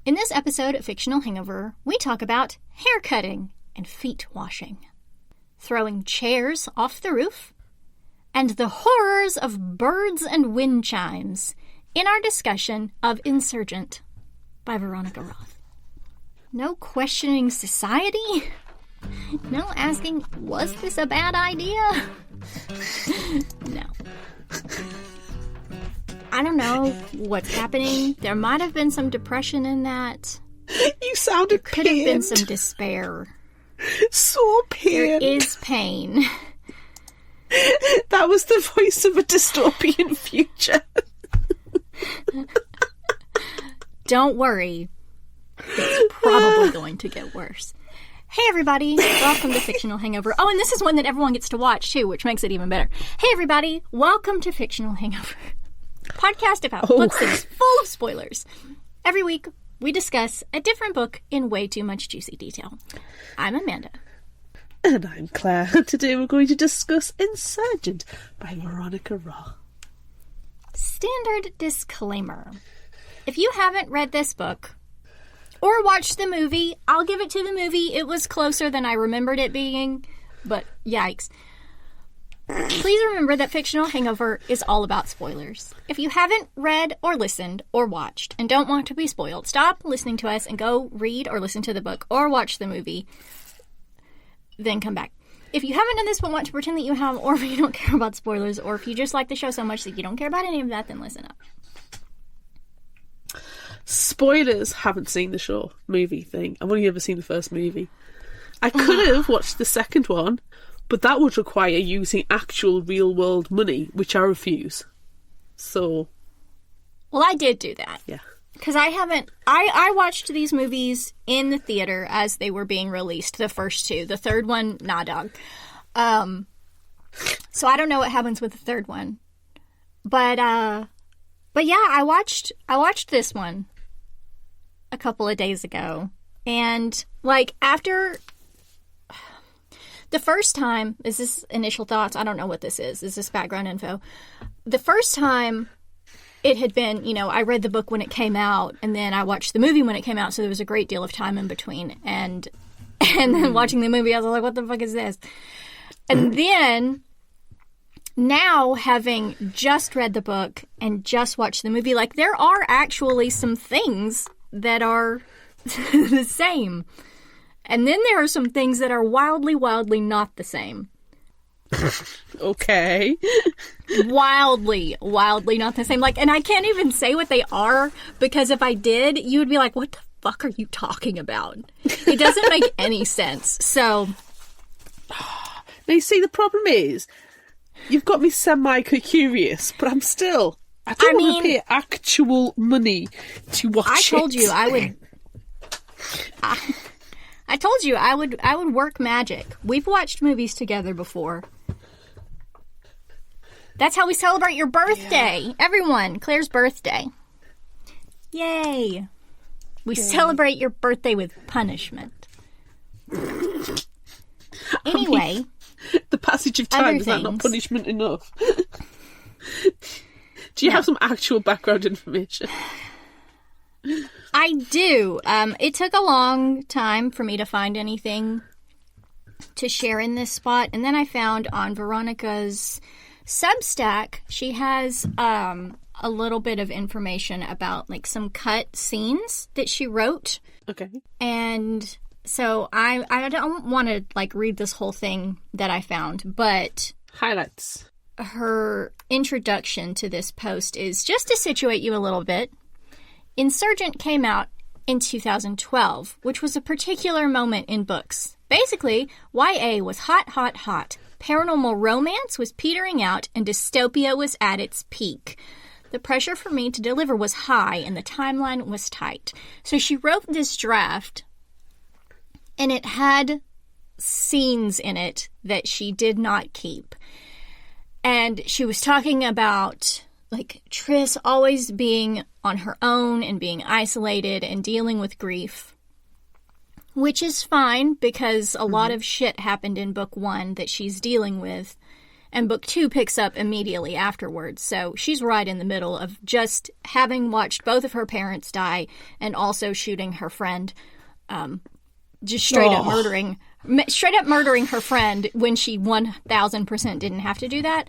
In this episode of Fictional Hangover, we talk about hair cutting and feet washing, throwing chairs off the roof, and the horrors of birds and wind chimes in our discussion of Insurgent by Veronica Roth. No questioning society? No asking, was this a bad idea? No. I don't know what's happening. There might have been some depression in that. You sounded Could have been some despair. So pained. There is pain. That was the voice of a dystopian future. Don't worry. It's probably going to get worse. Hey everybody, welcome to Fictional Hangover. Oh, and this is one that everyone gets to watch too, which makes it even better. Hey everybody, welcome to Fictional Hangover. Podcast about books that is full of spoilers. Every week, we discuss a different book in way too much juicy detail. I'm Amanda. And I'm Claire. Today we're going to discuss Insurgent by Veronica Roth. Standard disclaimer. If you haven't read this book, or watched the movie, I'll give it to the movie. It was closer than I remembered it being, but yikes. Please remember that Fictional Hangover is all about spoilers. If you haven't read or listened or watched and don't want to be spoiled, stop listening to us and go read or listen to the book or watch the movie. Then come back. If you haven't done this but want to pretend that you have, or if you don't care about spoilers, or if you just like the show so much that you don't care about any of that, then listen up. Spoilers, haven't seen the show movie thing. I've only ever seen the first movie. I could have watched the second one, but that would require using actual real world money, which I refuse. So, well, I did do that. Yeah. Because I watched these movies in the theater as they were being released, the first two. The third one, nah dog. So I don't know what happens with the third one. But yeah, I watched this one a couple of days ago. And, like, after the first time, is this initial thoughts? I don't know what this is. Is this background info? The first time it had been, you know, I read the book when it came out, and then I watched the movie when it came out, so there was a great deal of time in between. And then watching the movie, I was like, what the fuck is this? And then, now, having just read the book and just watched the movie, like, there are actually some things that are the same. And then there are some things that are wildly, wildly not the same. Okay. Wildly, wildly not the same. Like, and I can't even say what they are, because if I did, you would be like, what the fuck are you talking about? It doesn't make any sense. So. Now, you see, the problem is, you've got me semi-curious, but I'm still. I don't want to pay actual money to watch it. I told you I would. I told you I would work magic. We've watched movies together before. That's how we celebrate your birthday. Yeah. Everyone, Claire's birthday. Yay. We celebrate your birthday with punishment. Anyway. The passage of time, is that not punishment enough? Do you have some actual background information? I do. It took a long time for me to find anything to share in this spot, and then I found on Veronica's Substack, she has a little bit of information about, like, some cut scenes that she wrote. Okay. And so I don't want to, like, read this whole thing that I found, but highlights. Her introduction to this post is just to situate you a little bit. Insurgent came out in 2012, which was a particular moment in books. Basically, YA was hot, hot, hot. Paranormal romance was petering out, and dystopia was at its peak. The pressure for me to deliver was high, and the timeline was tight. So she wrote this draft, and it had scenes in it that she did not keep. And she was talking about, like, Triss always being on her own and being isolated and dealing with grief. Which is fine, because a lot of shit happened in book one that she's dealing with. And book 2 picks up immediately afterwards. So she's right in the middle of just having watched both of her parents die and also shooting her friend, just straight up murdering her friend when she 1000% didn't have to do that.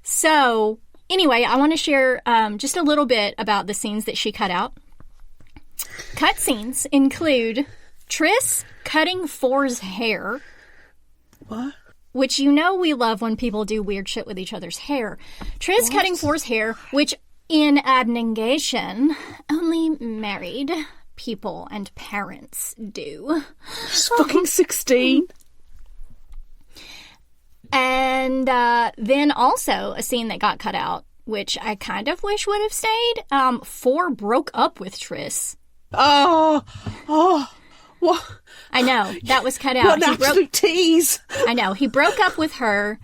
So anyway, I want to share just a little bit about the scenes that she cut out. Cut scenes include Tris cutting Four's hair. What? Which you know we love when people do weird shit with each other's hair. Tris cutting Four's hair, which in abnegation only married people and parents do. She's fucking 16. And then also a scene that got cut out, which I kind of wish would have stayed. Four broke up with Tris. Oh, what? I know, that was cut out. What an absolute tease. I know, he broke up with her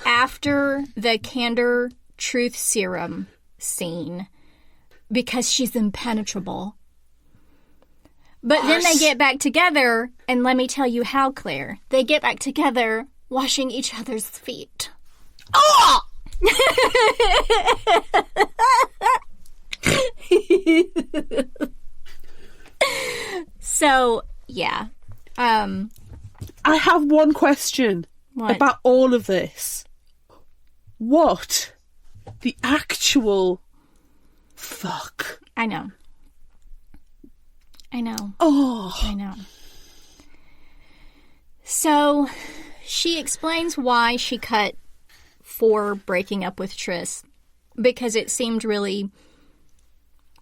after the Candor Truth Serum scene because she's impenetrable. But then they get back together, and let me tell you how, Claire. They get back together washing each other's feet. Oh! So, yeah. I have one question about all of this. What the actual fuck? I know. Oh. I know. So, she explains why she cut for breaking up with Tris. Because it seemed really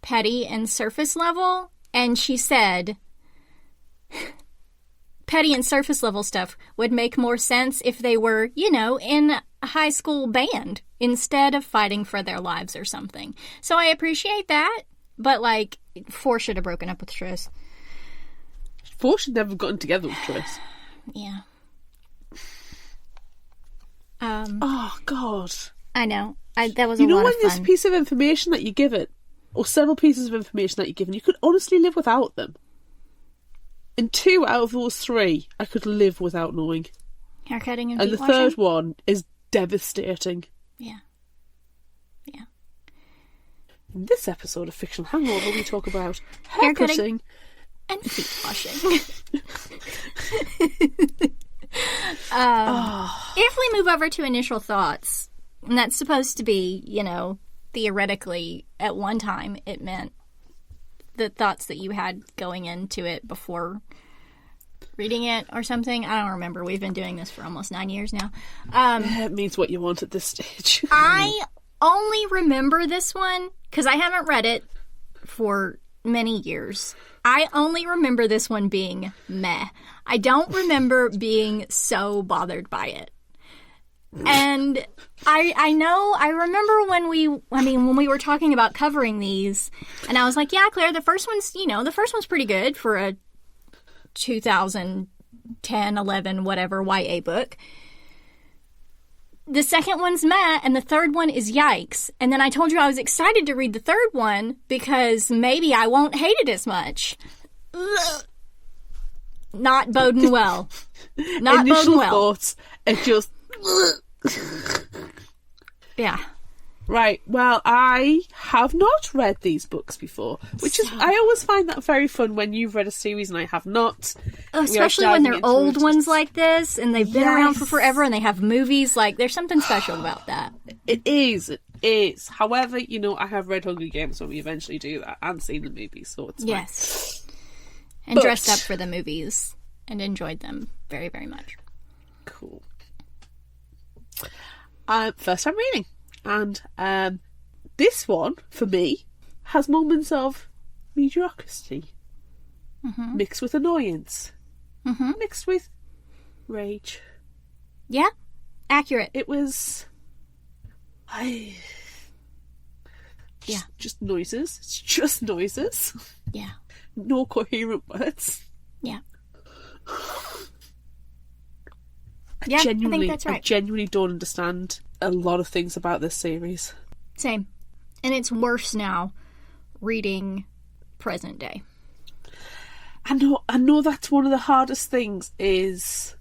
petty and surface level. And she said, petty and surface level stuff would make more sense if they were, in a high school band instead of fighting for their lives or something. So I appreciate that. But, Four should have broken up with Tris. Four should never have gotten together with Tris. Yeah. Oh, God. I know. That was a lot of fun. You know when this piece of information that you give it, or several pieces of information that you're given, you could honestly live without them. And 2 out of those 3, I could live without knowing. Haircutting and the washing? third one is devastating. Yeah. Yeah. In this episode of Fictional Hangover, we talk about haircutting and feet washing. If we move over to initial thoughts, and that's supposed to be, theoretically, at one time, it meant the thoughts that you had going into it before reading it or something. I don't remember. We've been doing this for almost 9 years now. It means what you want at this stage. I only remember this one because I haven't read it for many years. I only remember this one being meh. I don't remember being so bothered by it. And I remember when we were talking about covering these, and I was like, yeah, Claire, the first one's pretty good for a 2010, 11, whatever, YA book. The second one's meh, and the third one is yikes. And then I told you I was excited to read the third one because maybe I won't hate it as much. Ugh. Not boding well. Not Initial boding well. Thoughts are just... Yeah. Right, well, I have not read these books before, which is, I always find that very fun when you've read a series and I have not. Especially when they're old ones like this, and they've been around for forever, and they have movies, there's something special about that. It is. However, I have read Hunger Games when we eventually do that, and seen the movies, so it's fine. Yes. And dressed up for the movies, and enjoyed them very, very much. Cool. First time reading. And this one, for me, has moments of mediocrity. Mm-hmm. Mixed with annoyance. Mm-hmm. Mixed with rage. Yeah, accurate. It was... Just noises. It's just noises. Yeah. No coherent words. Yeah. I think that's right. I genuinely don't understand a lot of things about this series. Same. And it's worse now reading present day. I know that's one of the hardest things is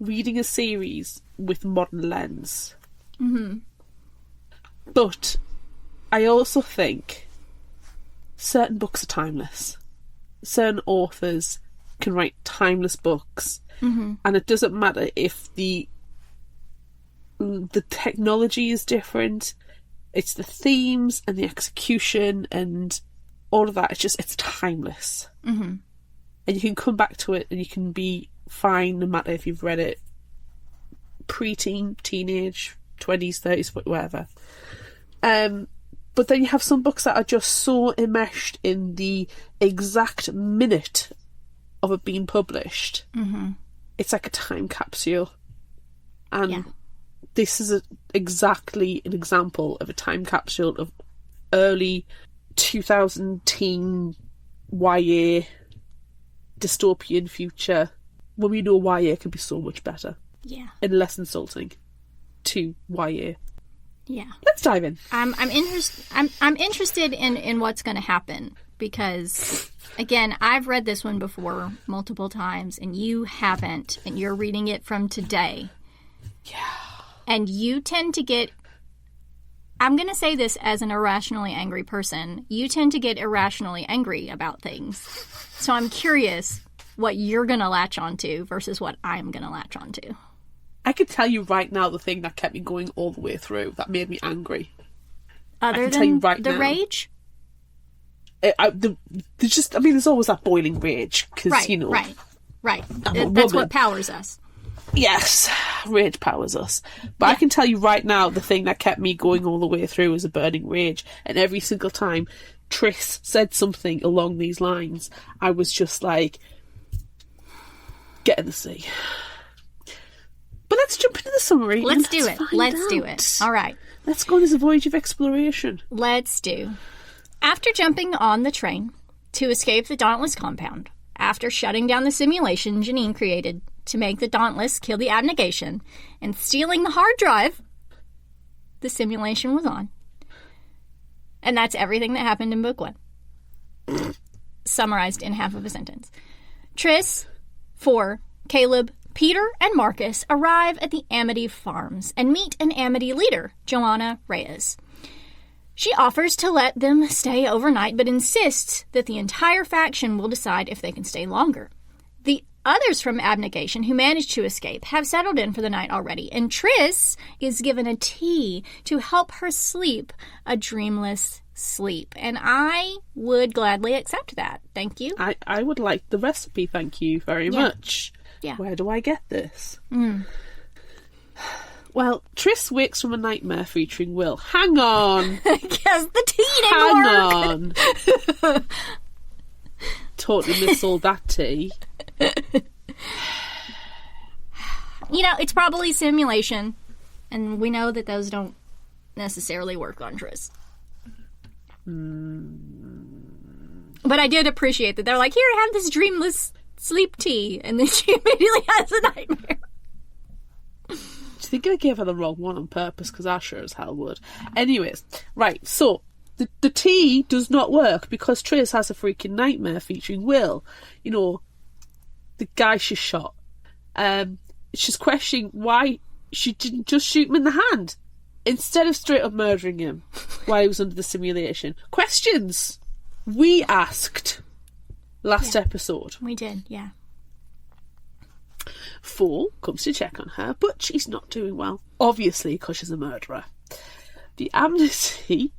reading a series with modern lens. But I also think certain books are timeless. Certain authors can write timeless books, and it doesn't matter if the technology is different. It's the themes and the execution and all of that. It's timeless, and you can come back to it and you can be fine no matter if you've read it pre-teen, teenage, 20s, 30s, whatever. But then you have some books that are just so enmeshed in the exact minute of it being published. It's like a time capsule. And this is exactly an example of a time capsule of early 2000 teen YA dystopian future, when we know YA can be so much better. Yeah. And less insulting to YA. Yeah. Let's dive in. I'm interested in what's going to happen because, again, I've read this one before multiple times and you haven't, and you're reading it from today. Yeah. And you tend to get, I'm going to say this as an irrationally angry person, you tend to get irrationally angry about things. So I'm curious what you're going to latch onto versus what I'm going to latch onto. I could tell you right now the thing that kept me going all the way through, that made me angry. Other than the rage? There's always that boiling rage. Cause, Right. That's what powers us. Yes, rage powers us. But I can tell you right now, the thing that kept me going all the way through was a burning rage. And every single time Triss said something along these lines, I was just like, get in the sea. But let's jump into the summary. Let's do it. All right. Let's go on this voyage of exploration. Let's do. After jumping on the train to escape the Dauntless compound, after shutting down the simulation Janine created to make the Dauntless kill the abnegation, and stealing the hard drive, the simulation was on. And that's everything that happened in book 1. Summarized in half of a sentence. Triss, 4, Caleb, Peter, and Marcus arrive at the Amity Farms and meet an Amity leader, Joanna Reyes. She offers to let them stay overnight, but insists that the entire faction will decide if they can stay longer. The others from Abnegation who managed to escape have settled in for the night already, and Triss is given a tea to help her sleep a dreamless sleep. And I would gladly accept that. Thank you. I would like the recipe, thank you very much. Yeah. Where do I get this? Well, Triss wakes from a nightmare featuring Will. Hang on! Because the tea didn't Hang work! on! Totally missold that tea. It's probably simulation, and we know that those don't necessarily work on Triss. But I did appreciate that they're like, here, have this dreamless sleep tea, and then she immediately has a nightmare. Do you think I gave her the wrong one on purpose? Because I sure as hell would. Anyways, right, so the tea does not work because Triss has a freaking nightmare featuring Will. The guy she shot. She's questioning why she didn't just shoot him in the hand instead of straight up murdering him while he was under the simulation. Questions we asked last episode. We did, yeah. 4 comes to check on her, but she's not doing well. Obviously, because she's a murderer. The Amnesty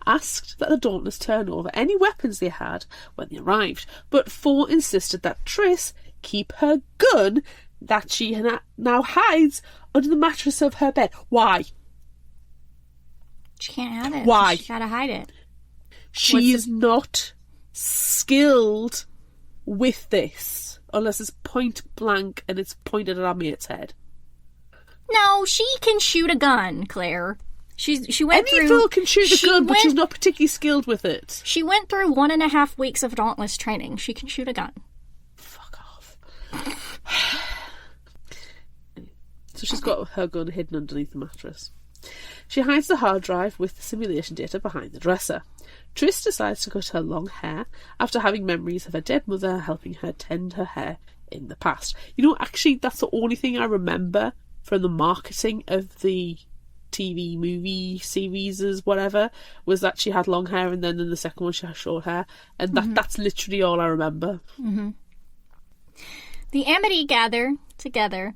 asked that the Dauntless turn over any weapons they had when they arrived, but 4 insisted that Triss keep her gun that she now hides under the mattress of her bed. Why? She can't have it. Why? She gotta hide it. She is not skilled with this. Unless it's point blank and it's pointed at our mate's head. No, she can shoot a gun, Claire. She went Any through... girl can shoot a gun, but she's not particularly skilled with it. She went through 1.5 weeks of Dauntless training. She can shoot a gun. Fuck off. So she's got her gun hidden underneath the mattress. She hides the hard drive with the simulation data behind the dresser. Triss decides to cut her long hair after having memories of her dead mother helping her tend her hair in the past. Actually, that's the only thing I remember from the marketing of the TV movie series, whatever, was that she had long hair, and then in the second one she had short hair, and that's literally all I remember. The Amity gather together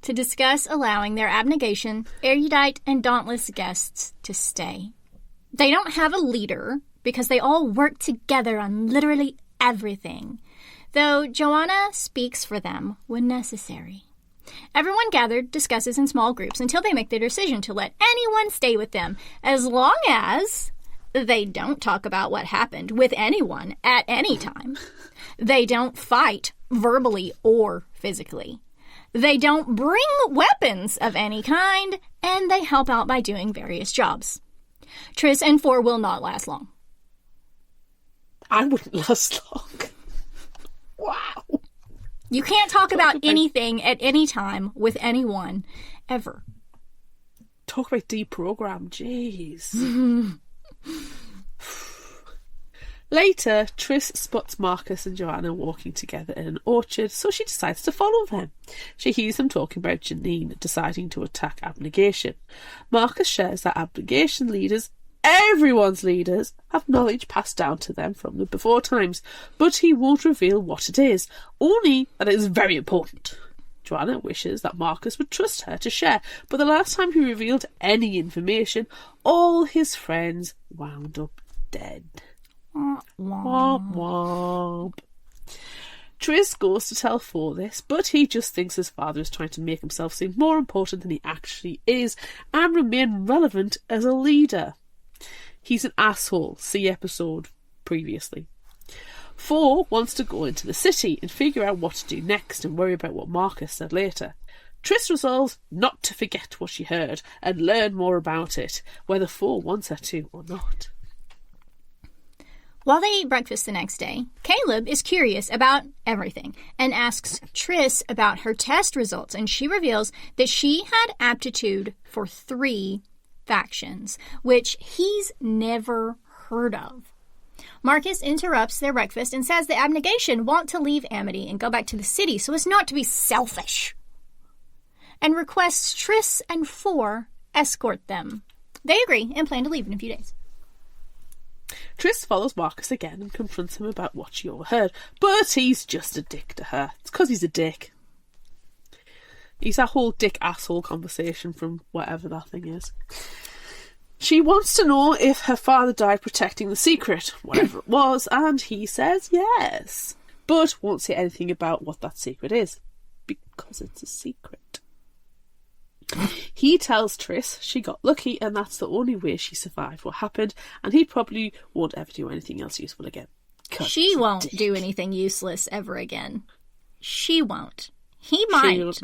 to discuss allowing their abnegation, erudite, and dauntless guests to stay. They don't have a leader because they all work together on literally everything, though Joanna speaks for them when necessary. Everyone gathered discusses in small groups until they make their decision to let anyone stay with them, as long as they don't talk about what happened with anyone at any time. They don't fight verbally or physically. They don't bring weapons of any kind, and they help out by doing various jobs. Triss and Four will not last long. I wouldn't last long. Wow. You can't talk about anything at any time with anyone, ever. Talk about deprogram, jeez. Later, Triss spots Marcus and Joanna walking together in an orchard, so she decides to follow them. She hears them talking about Janine deciding to attack Abnegation. Marcus shares that Abnegation leaders, everyone's leaders, have knowledge passed down to them from the before times, but he won't reveal what it is, only that it is very important. Joanna wishes that Marcus would trust her to share, but the last time he revealed any information, all his friends wound up dead. Womp womp. Triss goes to tell Four this, but he just thinks his father is trying to make himself seem more important than he actually is and remain relevant as a leader. He's an asshole. See episode previously. Four wants to go into the city and figure out what to do next and worry about what Marcus said later. Triss resolves not to forget what she heard and learn more about it, whether Four wants her to or not. While they eat breakfast the next day, Caleb is curious about everything and asks Triss about her test results, and she reveals that she had aptitude for 3 factions, which he's never heard of. Marcus interrupts their breakfast and says that Abnegation want to leave Amity and go back to the city so as not to be selfish, and requests Triss and Four escort them. They agree and plan to leave in a few days. Triss follows Marcus again and confronts him about what she overheard, but he's just a dick to her. It's because he's a dick. He's that whole dick-asshole conversation from whatever that thing is. She wants to know if her father died protecting the secret, whatever it was, and he says yes, but won't say anything about what that secret is, because it's a secret. He tells Triss she got lucky and that's the only way she survived what happened, and he probably won't ever do anything else useful again. She won't do anything useless ever again. She won't. He might.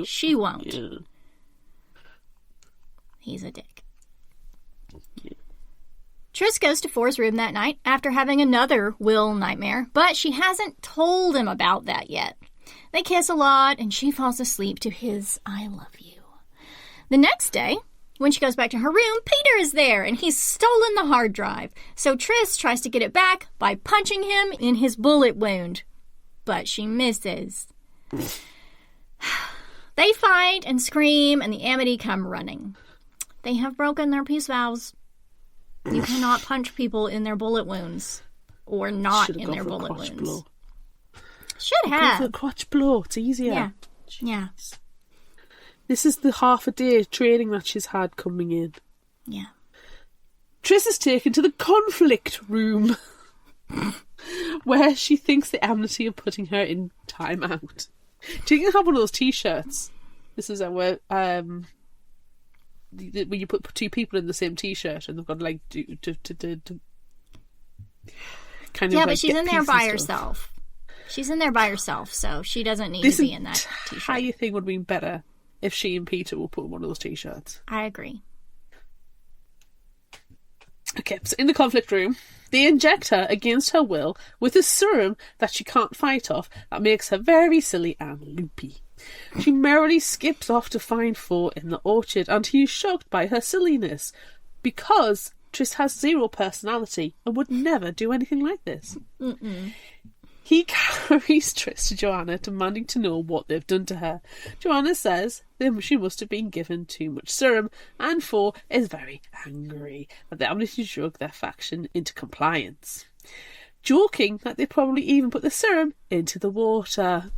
She won't. Yeah. He's a dick. Yeah. Triss goes to Four's room that night after having another Will nightmare, but she hasn't told him about that yet. They kiss a lot and she falls asleep to his I love you. The next day, when she goes back to her room, Peter is there, and he's stolen the hard drive. So Triss tries to get it back by punching him in his bullet wound. But she misses. They fight and scream, and the Amity come running. They have broken their peace vows. You cannot punch people in their bullet wounds. Or not in their bullet wounds. Blow. Should have. Go for the crotch blow. It's easier. Yeah. Yeah. This is the half a day training that she's had coming in. Yeah. Triss is taken to the conflict room where she thinks the Amity are putting her in timeout. Do you have one of those t-shirts? This is where when you put 2 people in the same t-shirt and they've got like to kind of. Yeah, but like she's in there by herself. She's in there by herself, so she doesn't need to be in that t-shirt. This entire thing would have been better if she and Peter will put one of those t-shirts. I agree. Okay, so in the conflict room, they inject her against her will with a serum that she can't fight off that makes her very silly and loopy. She merrily skips off to find Four in the orchard, and he is shocked by her silliness because Triss has 0 personality and would never do anything like this. Mm-mm. He carries Triss to Joanna, demanding to know what they've done to her. Joanna says she must have been given too much serum, and 4 is very angry that they managed to drug their faction into compliance, joking that they probably even put the serum into the water.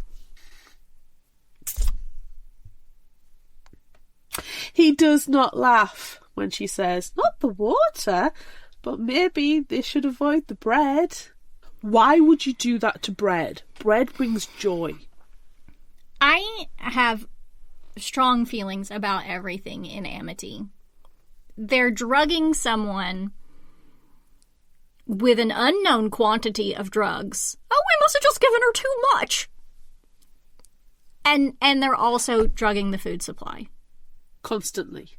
He does not laugh when she says, not the water, but maybe they should avoid the bread. Why would you do that to bread? Bread brings joy. I have strong feelings about everything in Amity. They're drugging someone with an unknown quantity of drugs. Oh, we must have just given her too much. And they're also drugging the food supply. Constantly.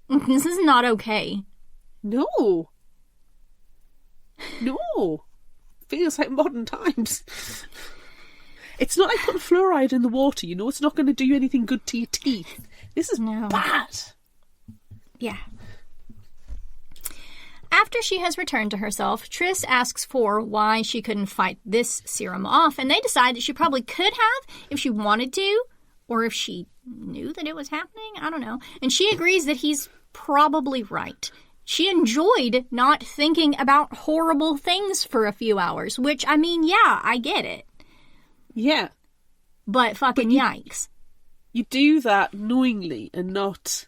This is not okay. No. Feels like modern times. It's not like putting fluoride in the water, you know. It's not going to do you anything good to your teeth. This is bad. Yeah. After she has returned to herself, Triss asks 4 why she couldn't fight this serum off, and they decide that she probably could have if she wanted to, or if she knew that it was happening. I don't know. And she agrees that he's probably right. She enjoyed not thinking about horrible things for a few hours, which, I mean, yeah, I get it. Yeah. But fucking yikes. You do that knowingly and not,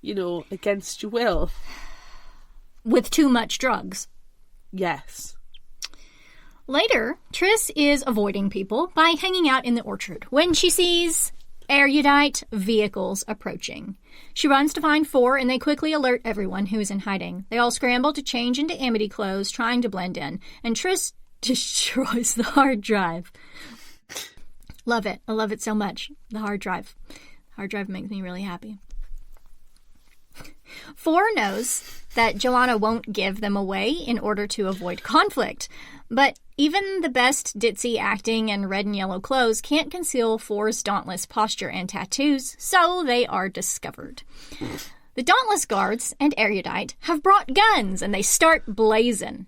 against your will. With too much drugs. Yes. Later, Triss is avoiding people by hanging out in the orchard when she sees erudite vehicles approaching. She runs to find 4, and they quickly alert everyone who is in hiding. They all scramble to change into Amity clothes, trying to blend in, and Triss destroys the hard drive. Love it. I love it so much. The hard drive. Hard drive makes me really happy. 4 knows that Joanna won't give them away in order to avoid conflict, but even the best ditzy acting and red and yellow clothes can't conceal 4's dauntless posture and tattoos, so they are discovered. The dauntless guards and erudite have brought guns, and they start blazing.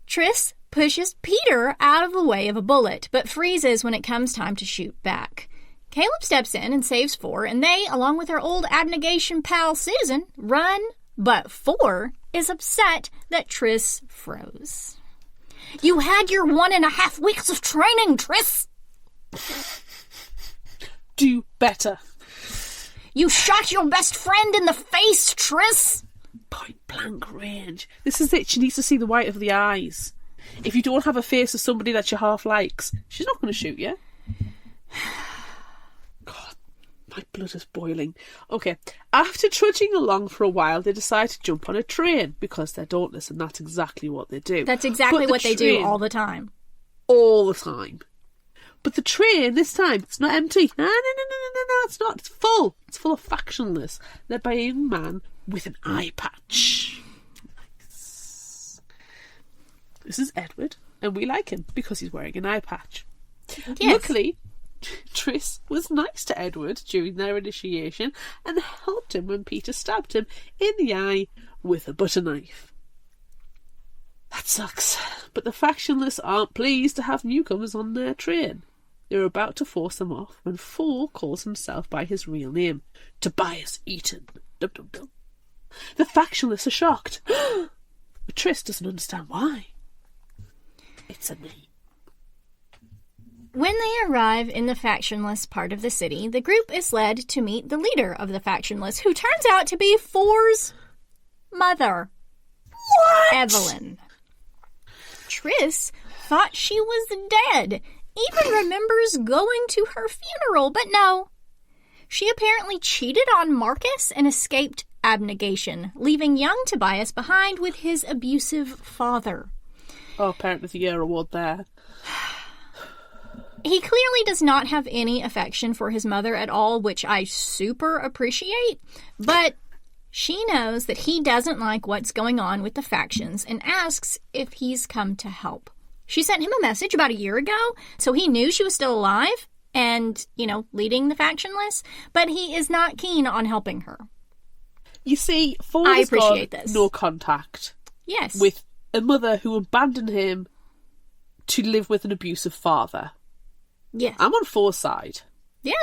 Triss pushes Peter out of the way of a bullet, but freezes when it comes time to shoot back. Caleb steps in and saves 4, and they, along with her old abnegation pal Susan, run, but 4 is upset that Triss froze. You had your 1.5 weeks of training, Triss! Do better. You shot your best friend in the face, Triss! Point blank range. This is it. She needs to see the white of the eyes. If you don't have a face of somebody that she half likes, she's not going to shoot you. God, my blood is boiling. Okay, after trudging along for a while, they decide to jump on a train because they're dauntless, and that's exactly what they do. That's exactly what they do all the time. All the time. But the train, this time, it's not empty. No, it's not. It's full. It's full of factionless, led by a young man with an eye patch. Nice. This is Edward, and we like him because he's wearing an eye patch. Yes. Luckily, Triss was nice to Edward during their initiation and helped him when Peter stabbed him in the eye with a butter knife. That sucks, but the factionless aren't pleased to have newcomers on their train. They're about to force them off when 4 calls himself by his real name, Tobias Eaton. Dum dum dum. The factionless are shocked, but Triss doesn't understand why. It's a name. When they arrive in the factionless part of the city, the group is led to meet the leader of the factionless, who turns out to be 4's mother. What? Evelyn. Triss thought she was dead, even remembers going to her funeral, but no. She apparently cheated on Marcus and escaped abnegation, leaving young Tobias behind with his abusive father. Oh, Parent of the Year award there. He clearly does not have any affection for his mother at all, which I super appreciate, but she knows that he doesn't like what's going on with the factions and asks if he's come to help. She sent him a message about a year ago, so he knew she was still alive and, leading the factionless, but he is not keen on helping her. You see, Ford has got this. No contact. Yes. With a mother who abandoned him to live with an abusive father. Yes. I'm on 4's side. Yeah.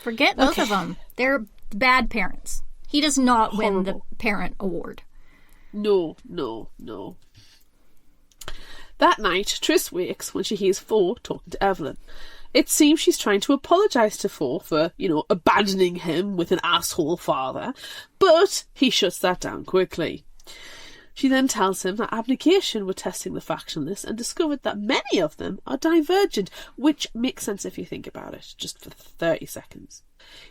Forget both of them. They're bad parents. He does not win the parent award. No. That night, Tris wakes when she hears 4 talking to Evelyn. It seems she's trying to apologise to 4 for, abandoning him with an asshole father, but he shuts that down quickly. She then tells him that Abnegation were testing the factionalists and discovered that many of them are divergent, which makes sense if you think about it, just for 30 seconds.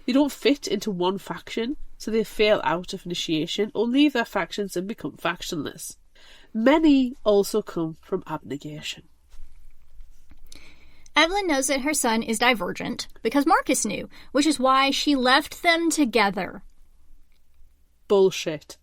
They don't fit into one faction, so they fail out of initiation or leave their factions and become factionless. Many also come from Abnegation. Evelyn knows that her son is divergent because Marcus knew, which is why she left them together. Bullshit.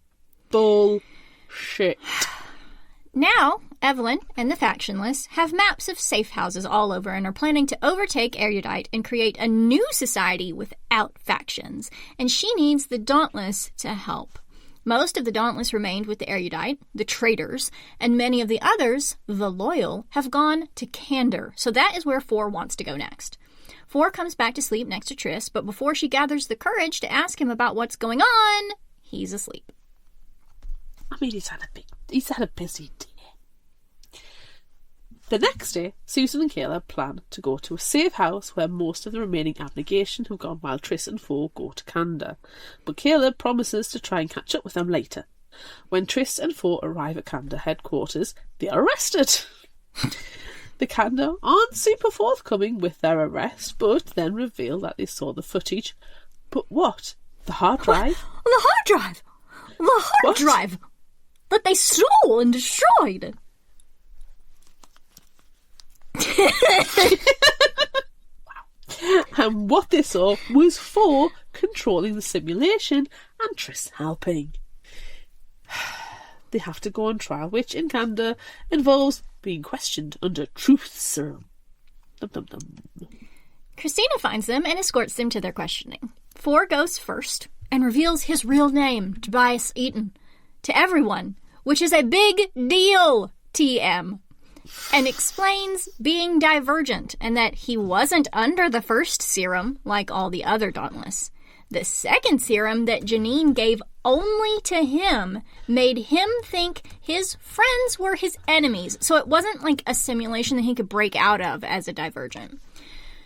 Now, Evelyn and the factionless have maps of safe houses all over and are planning to overtake Erudite and create a new society without factions, and she needs the Dauntless to help. Most of the Dauntless remained with the Erudite, the traitors, and many of the others, the loyal, have gone to Candor, so that is where 4 wants to go next. 4 comes back to sleep next to Tris, but before she gathers the courage to ask him about what's going on, he's asleep. I mean, he's had a busy day. The next day, Susan and Caleb plan to go to a safe house where most of the remaining Abnegation have gone while Tris and 4 go to Candor. But Caleb promises to try and catch up with them later. When Tris and 4 arrive at Candor headquarters, they are arrested. The Candor aren't super forthcoming with their arrest, but then reveal that they saw the footage. But what? The hard drive? The hard drive! The hard drive! That they stole and destroyed! Wow. And what they saw was 4 controlling the simulation and Tris helping. They have to go on trial, which in Candor involves being questioned under truth serum. Dum, dum, dum. Christina finds them and escorts them to their questioning. 4 goes first and reveals his real name, Tobias Eaton, to everyone, which is a big deal, TM, and explains being divergent and that he wasn't under the first serum like all the other Dauntless. The second serum that Janine gave only to him made him think his friends were his enemies, so it wasn't like a simulation that he could break out of as a divergent.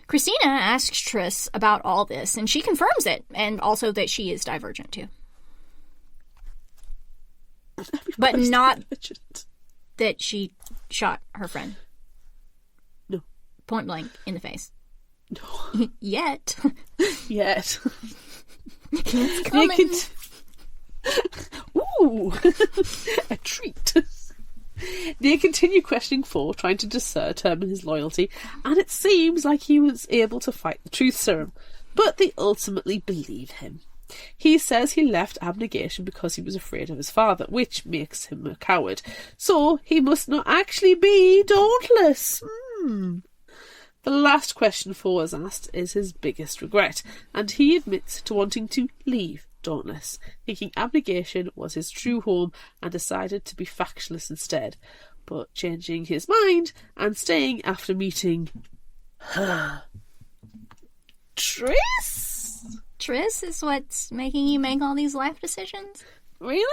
Christina asks Tris about all this, and she confirms it, and also that she is divergent too. But not divergent. That she shot her friend. No. Point blank in the face. No. Yet. Yet. It's coming. Ooh. A treat. They continue questioning 4, trying to determine his loyalty, and it seems like he was able to fight the truth serum, but they ultimately believe him. He says he left Abnegation because he was afraid of his father, which makes him a coward. So he must not actually be dauntless. The last question 4 is asked is his biggest regret, and he admits to wanting to leave Dauntless, thinking Abnegation was his true home and decided to be factionless instead, but changing his mind and staying after meeting her. Tris? Tris is what's making you make all these life decisions? Really?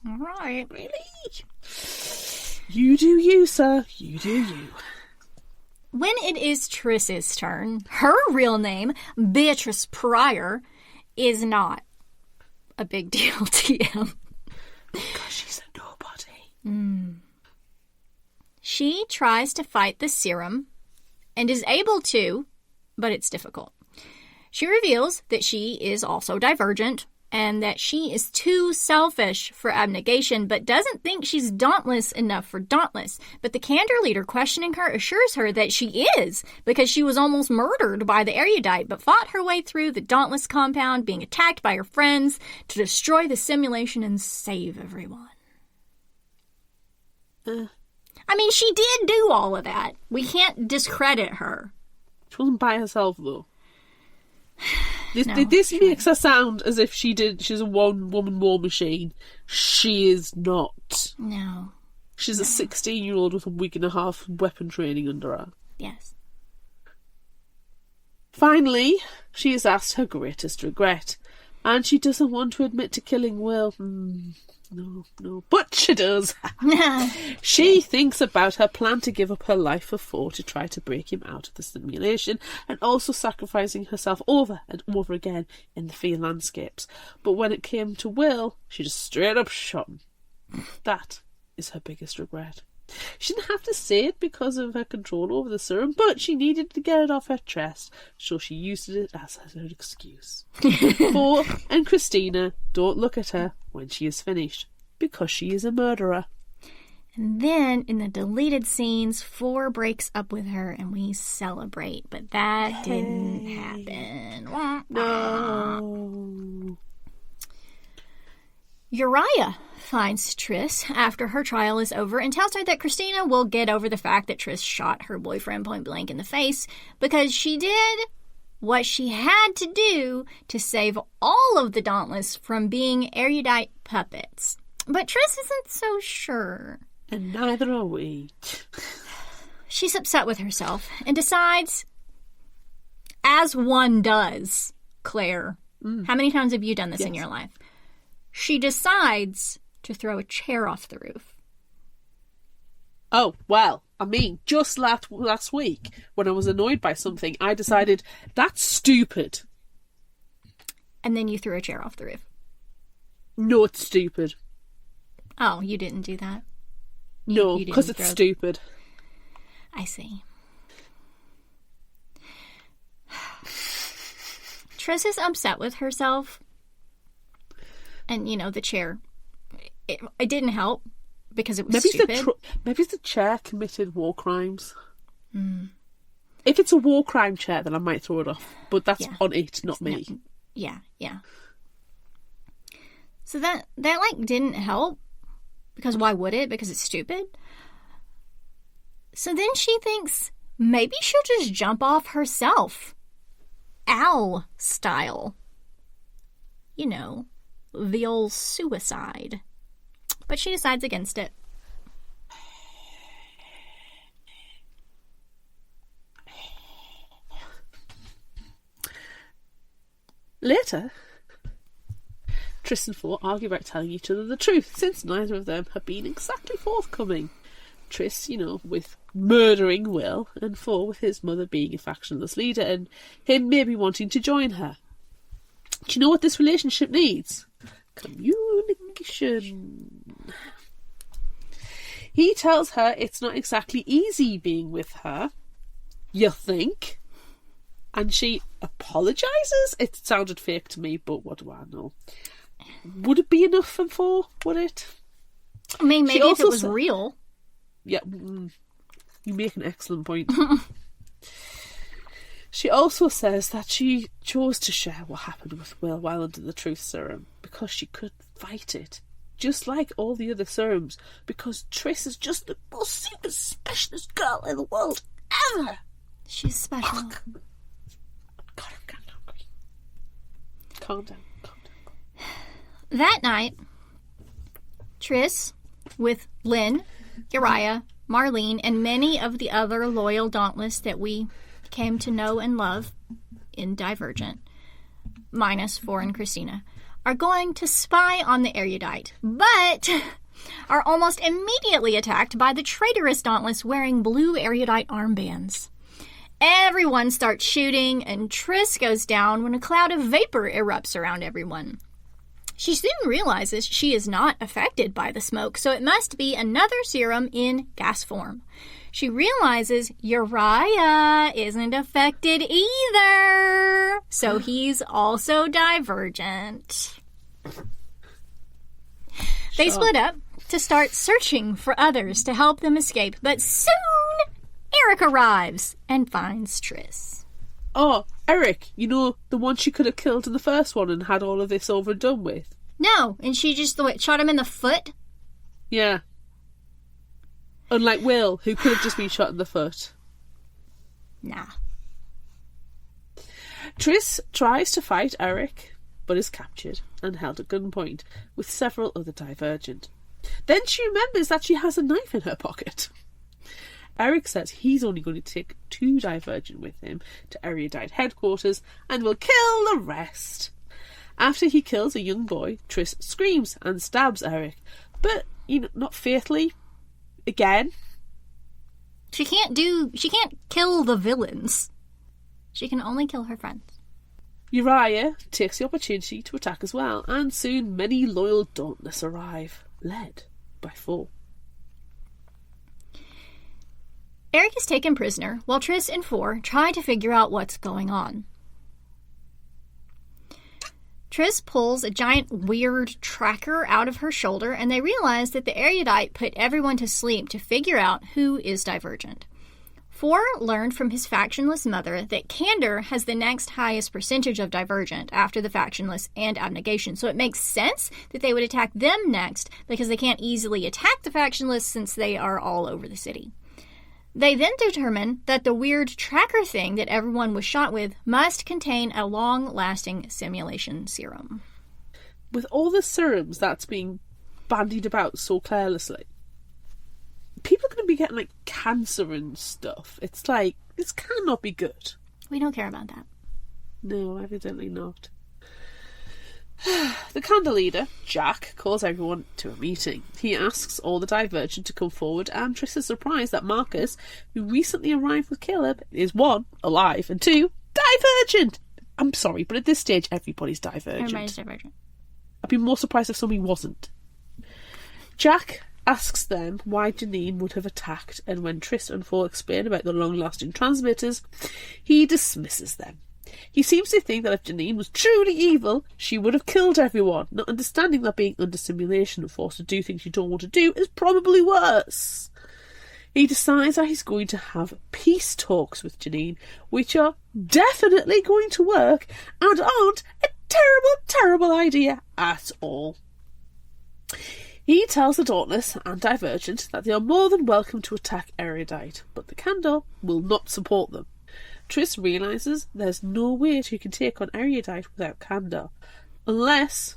All right. Really? You do you, sir. You do you. When it is Tris's turn, her real name, Beatrice Pryor, is not a big deal, TM. Because she's a nobody. She tries to fight the serum and is able to, but it's difficult. She reveals that she is also divergent and that she is too selfish for Abnegation, but doesn't think she's dauntless enough for Dauntless. But the Candor leader questioning her assures her that she is, because she was almost murdered by the Erudite, but fought her way through the Dauntless compound, being attacked by her friends to destroy the simulation and save everyone. I mean, she did do all of that. We can't discredit her. She wasn't by herself, though. This No, makes her sound as if she's a one-woman war machine. She is not. No. She's a 16-year-old with a week and a half weapon training under her. Yes. Finally, she is asked her greatest regret, and she doesn't want to admit to killing Will. No, but she does. She thinks about her plan to give up her life for 4 to try to break him out of the simulation, and also sacrificing herself over and over again in the field landscapes. But when it came to Will, she just straight up shot him. That is her biggest regret. She didn't have to say it because of her control over the serum, but she needed to get it off her chest, so she used it as her excuse. Four and Christina don't look at her when she is finished, because she is a murderer. And then, in the deleted scenes, 4 breaks up with her and we celebrate, but that didn't happen. No. Uriah finds Triss after her trial is over and tells her that Christina will get over the fact that Triss shot her boyfriend point blank in the face because she did what she had to do to save all of the Dauntless from being erudite puppets. But Triss isn't so sure. And neither are we. She's upset with herself and decides, as one does, Claire. How many times have you done this in your life? She decides to throw a chair off the roof. Oh, well, I mean, just last week, when I was annoyed by something, I decided, that's stupid. And then you threw a chair off the roof. No, it's stupid. Oh, you didn't do that? No, because it's stupid. I see. Triss is upset with herself. And, the chair. It didn't help because it was stupid. Maybe the chair committed war crimes. If it's a war crime chair, then I might throw it off. But that's on it, not me. Yeah. So that didn't help. Because why would it? Because it's stupid. So then she thinks maybe she'll just jump off herself. Owl style. The old suicide. But she decides against it. Later, Triss and 4 argue about telling each other the truth, since neither of them have been exactly forthcoming. Triss, with murdering Will, and 4 with his mother being a factionless leader, and him maybe wanting to join her. Do you know what this relationship needs? Communication. He tells her it's not exactly easy being with her, you think? And she apologises? It sounded fake to me, but what do I know? Would it be enough for 4? Would it? I mean, maybe if it was real. Yeah, you make an excellent point. She also says that she chose to share what happened with Will while under the truth serum because she could fight it, just like all the other serums, because Triss is just the most super specialist girl in the world ever. She's special. Oh, God, I'm getting hungry. Calm down. That night, Triss, with Lynn, Uriah, Marlene, and many of the other loyal Dauntless that we came to know and love in Divergent, minus 4 and Christina, are going to spy on the erudite, but are almost immediately attacked by the traitorous Dauntless wearing blue erudite armbands. Everyone starts shooting, and Triss goes down when a cloud of vapor erupts around everyone. She soon realizes she is not affected by the smoke, so it must be another serum in gas form. She realizes Uriah isn't affected either, so he's also divergent. They split up to start searching for others to help them escape, but soon Eric arrives and finds Triss. Oh, Eric, the one she could have killed in the first one and had all of this over and done with. No, and she just shot him in the foot? Yeah. Unlike Will, who could have just been shot in the foot. Nah. Triss tries to fight Eric, but is captured and held at gunpoint with several other Divergent. Then she remembers that she has a knife in her pocket. Eric says he's only going to take 2 Divergent with him to Erudite headquarters and will kill the rest. After he kills a young boy, Triss screams and stabs Eric, but, not fatally. Again. She can't kill the villains. She can only kill her friends. Uriah takes the opportunity to attack as well, and soon many loyal Dauntless arrive, led by 4. Eric is taken prisoner, while Triss and 4 try to figure out what's going on. Triss pulls a giant weird tracker out of her shoulder, and they realize that the erudite put everyone to sleep to figure out who is Divergent. 4 learned from his factionless mother that Candor has the next highest percentage of Divergent after the factionless and abnegation, so it makes sense that they would attack them next because they can't easily attack the factionless since they are all over the city. They then determine that the weird tracker thing that everyone was shot with must contain a long-lasting simulation serum. With all the serums that's being bandied about so carelessly, people are going to be getting, cancer and stuff. It's this cannot be good. We don't care about that. No, evidently not. The Candor leader, Jack, calls everyone to a meeting. He asks all the Divergent to come forward, and Triss is surprised that Marcus, who recently arrived with Caleb, is 1, alive, and 2, Divergent! I'm sorry, but at this stage, everybody's Divergent. Everybody's Divergent. I'd be more surprised if somebody wasn't. Jack asks them why Janine would have attacked, and when Triss and 4 explain about the long-lasting transmitters, he dismisses them. He seems to think that if Janine was truly evil, she would have killed everyone, not understanding that being under simulation and forced to do things you don't want to do is probably worse. He decides that he's going to have peace talks with Janine, which are definitely going to work and aren't a terrible, terrible idea at all. He tells the Dauntless and Divergent that they are more than welcome to attack Erudite, but the Candor will not support them. Triss realises there's no way she can take on Erudite without Candor, unless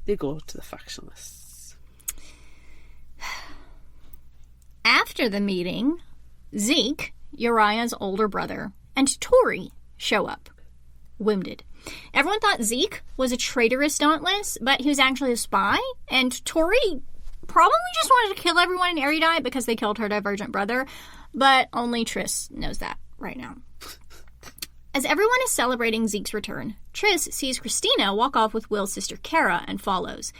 they go to the factionalists. After the meeting, Zeke, Uriah's older brother, and Tori show up, wounded. Everyone thought Zeke was a traitorous Dauntless, but he was actually a spy, and Tori probably just wanted to kill everyone in Erudite because they killed her Divergent brother, but only Triss knows that right now. As everyone is celebrating Zeke's return, Triss sees Christina walk off with Will's sister Kara and follows.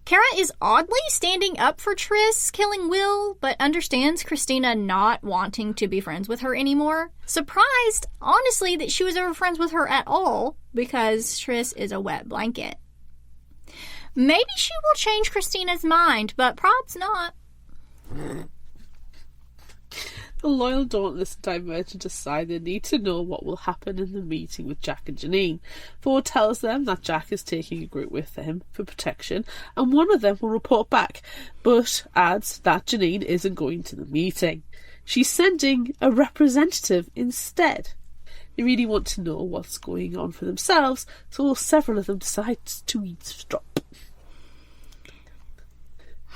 Kara is oddly standing up for Triss killing Will, but understands Christina not wanting to be friends with her anymore. Surprised, honestly, that she was ever friends with her at all, because Triss is a wet blanket. Maybe she will change Christina's mind, but probs not. The loyal Dauntless and Divergent decide they need to know what will happen in the meeting with Jack and Janine. Ford tells them that Jack is taking a group with him for protection, and one of them will report back, but adds that Janine isn't going to the meeting. She's sending a representative instead. They really want to know what's going on for themselves, so several of them decide to eavesdrop.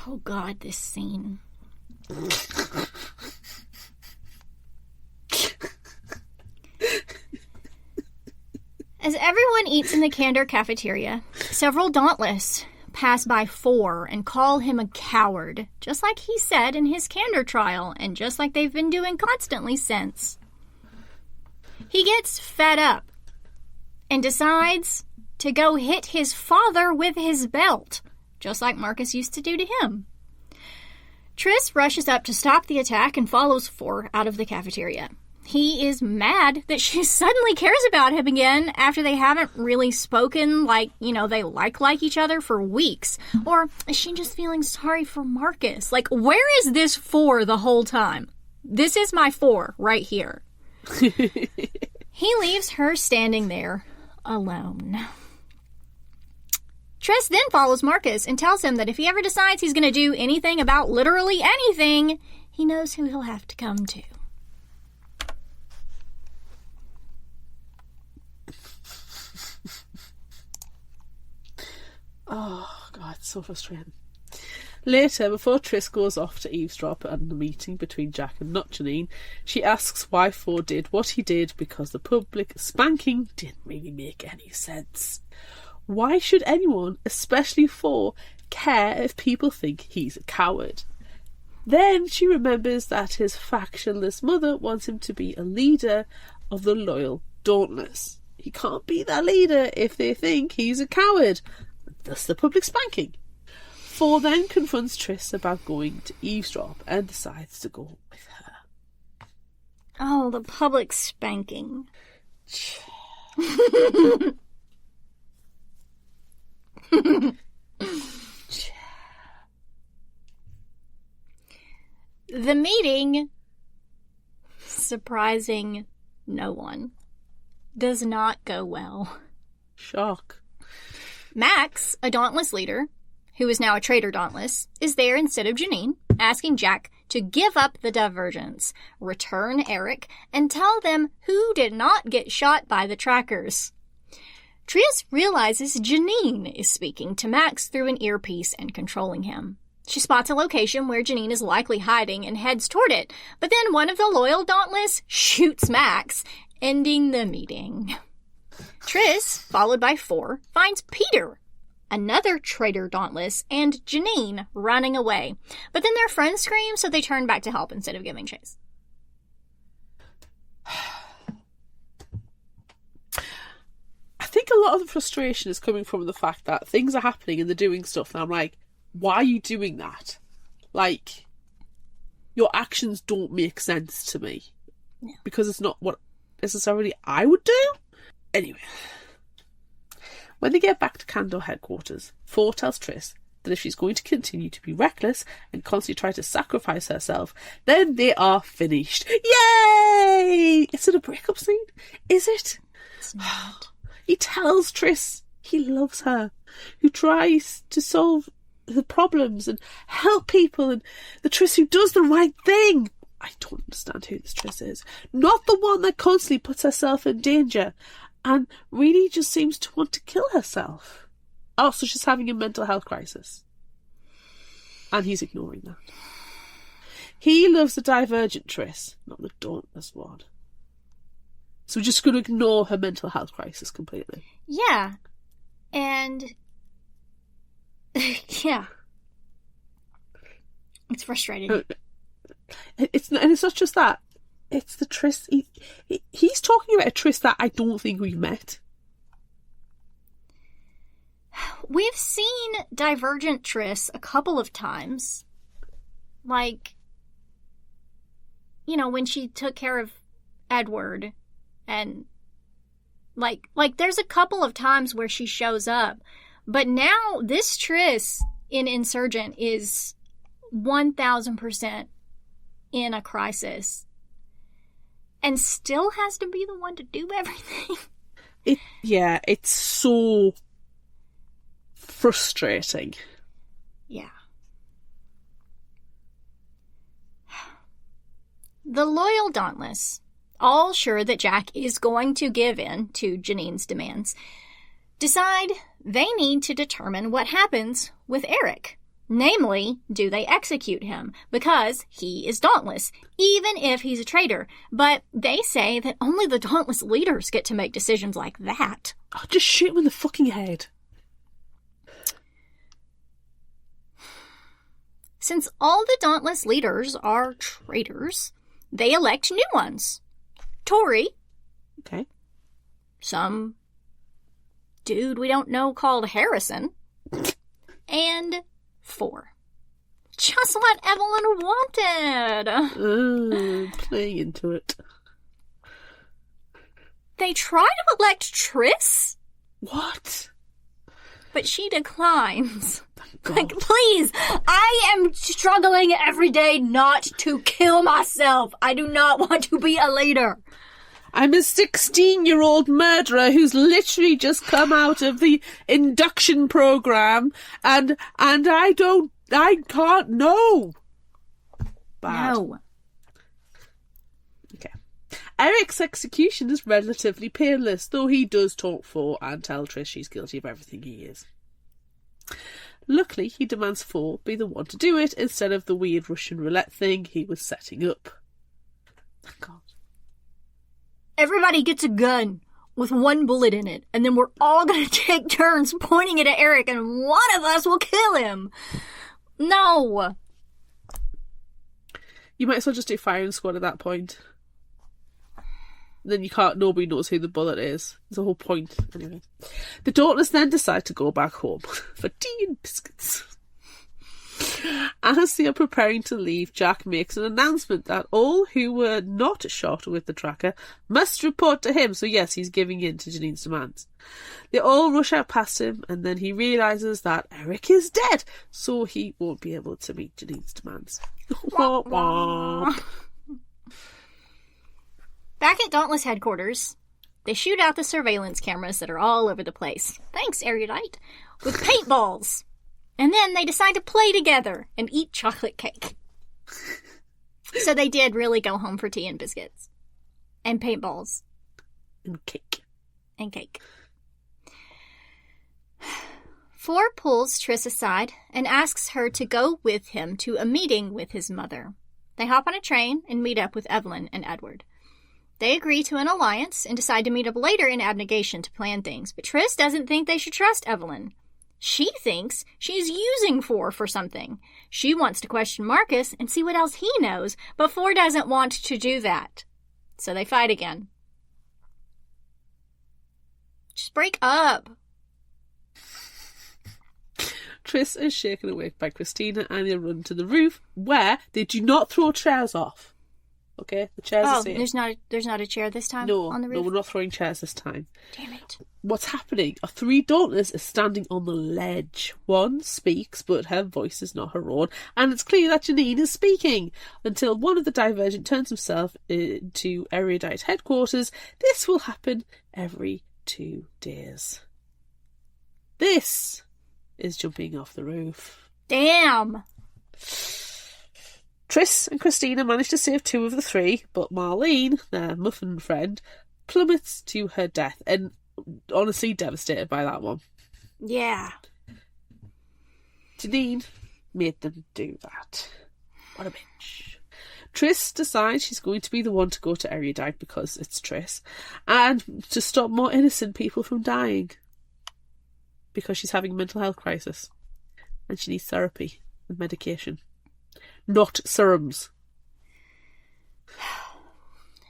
Oh God, this scene. As everyone eats in the Candor cafeteria, several Dauntless pass by 4 and call him a coward, just like he said in his Candor trial, and just like they've been doing constantly since. He gets fed up and decides to go hit his father with his belt, just like Marcus used to do to him. Triss rushes up to stop the attack and follows 4 out of the cafeteria. He is mad that she suddenly cares about him again after they haven't really spoken like, they like each other for weeks. Or is she just feeling sorry for Marcus? Where is this 4 the whole time? This is my 4 right here. He leaves her standing there alone. Triss then follows Marcus and tells him that if he ever decides he's going to do anything about literally anything, he knows who he'll have to come to. Oh, God, it's so frustrating. Later, before Triss goes off to eavesdrop on the meeting between Jack and not Janine, she asks why Ford did what he did because the public spanking didn't really make any sense. Why should anyone, especially Ford, care if people think he's a coward? Then she remembers that his factionless mother wants him to be a leader of the loyal Dauntless. He can't be that leader if they think he's a coward. Thus the public spanking. Ford then confronts Triss about going to eavesdrop and decides to go with her. Oh, the public spanking. The meeting, surprising no one, does not go well. Shock. Max, a Dauntless leader, who is now a traitor Dauntless, is there instead of Janine, asking Jack to give up the divergence, return Eric, and tell them who did not get shot by the trackers. Triss realizes Janine is speaking to Max through an earpiece and controlling him. She spots a location where Janine is likely hiding and heads toward it, but then one of the loyal Dauntless shoots Max, ending the meeting. Triss, followed by Ford, finds Peter, another traitor Dauntless, and Janine running away. But then their friends scream, so they turn back to help instead of giving chase. I think a lot of the frustration is coming from the fact that things are happening and they're doing stuff, and I'm like, why are you doing that? Like, your actions don't make sense to me. Yeah. Because it's not what necessarily I would do. Anyway. When they get back to Kandor headquarters, Ford tells Triss that if she's going to continue to be reckless and constantly try to sacrifice herself, then they are finished. Yay! Is it a breakup scene? Is it? It's not. He tells Triss he loves her, who tries to solve the problems and help people, and the Triss who does the right thing. I don't understand who this Triss is. Not the one that constantly puts herself in danger and really just seems to want to kill herself. Oh, so she's having a mental health crisis. And he's ignoring that. He loves the divergent Triss, not the dauntless one. So we're just going to ignore her mental health crisis completely. Yeah. And... yeah. It's frustrating. It's not just that. It's the Triss. He's talking about a Triss that I don't think we've met. We've seen Divergent Triss a couple of times. Like, you know, when she took care of Edward. And, like there's a couple of times where she shows up. But now, this Triss in Insurgent is 1,000% in a crisis. And still has to be the one to do everything. It's so frustrating. Yeah. The loyal Dauntless, all sure that Jack is going to give in to Janine's demands, decide they need to determine what happens with Eric. Namely, do they execute him? Because he is Dauntless, even if he's a traitor. But they say that only the Dauntless leaders get to make decisions like that. Oh, just shoot him in the fucking head. Since all the Dauntless leaders are traitors, they elect new ones. Tory. Okay. Some dude we don't know called Harrison. And 4. Just what Evelyn wanted. Playing into it. They try to elect Triss, What? but she declines. God. Like, please, I am struggling every day not to kill myself. I do not want to be a leader. I'm a 16-year-old murderer who's literally just come out of the induction program, and I can't know. Bad. No. Okay. Eric's execution is relatively painless, though he does talk for and tell Trish she's guilty of everything he is. Luckily, he demands 4 be the one to do it instead of the weird Russian roulette thing he was setting up. Thank God. Everybody gets a gun with 1 bullet in it, and then we're all going to take turns pointing it at Eric, and one of us will kill him. No. You might as well just do firing squad at that point. Then nobody knows who the bullet is. There's a whole point. Anyway. The daughters then decide to go back home for tea and biscuits. As they are preparing to leave, Jack makes an announcement that all who were not shot with the tracker must report to him. So yes, he's giving in to Janine's demands. They all rush out past him, and then he realises that Eric is dead, so he won't be able to meet Janine's demands. Womp womp. Back at Dauntless headquarters, they shoot out the surveillance cameras that are all over the place. Thanks, Erudite. With paintballs. And then they decide to play together and eat chocolate cake. So they did really go home for tea and biscuits. And paintballs. And cake. And cake. 4 pulls Triss aside and asks her to go with him to a meeting with his mother. They hop on a train and meet up with Evelyn and Edward. They agree to an alliance and decide to meet up later in Abnegation to plan things, but Triss doesn't think they should trust Evelyn. She thinks she's using 4 for something. She wants to question Marcus and see what else he knows, but 4 doesn't want to do that. So they fight again. Just break up. Triss is shaken awake by Christina and they run to the roof where they do not throw chairs off. Okay, the chairs are safe. There's not a chair this time on the roof? No, we're not throwing chairs this time. Damn it. What's happening are 3 daughters are standing on the ledge. One speaks, but her voice is not her own, and it's clear that Janine is speaking, until one of the Divergent turns himself into Erudite headquarters. This will happen every 2 days. This is jumping off the roof. Damn! Triss and Christina manage to save 2 of the 3, but Marlene, their muffin friend, plummets to her death, and honestly devastated by that one. Yeah. Janine made them do that. What a bitch. Triss decides she's going to be the one to go to Erudite because it's Triss, and to stop more innocent people from dying. Because she's having a mental health crisis. And she needs therapy and medication. Not serums.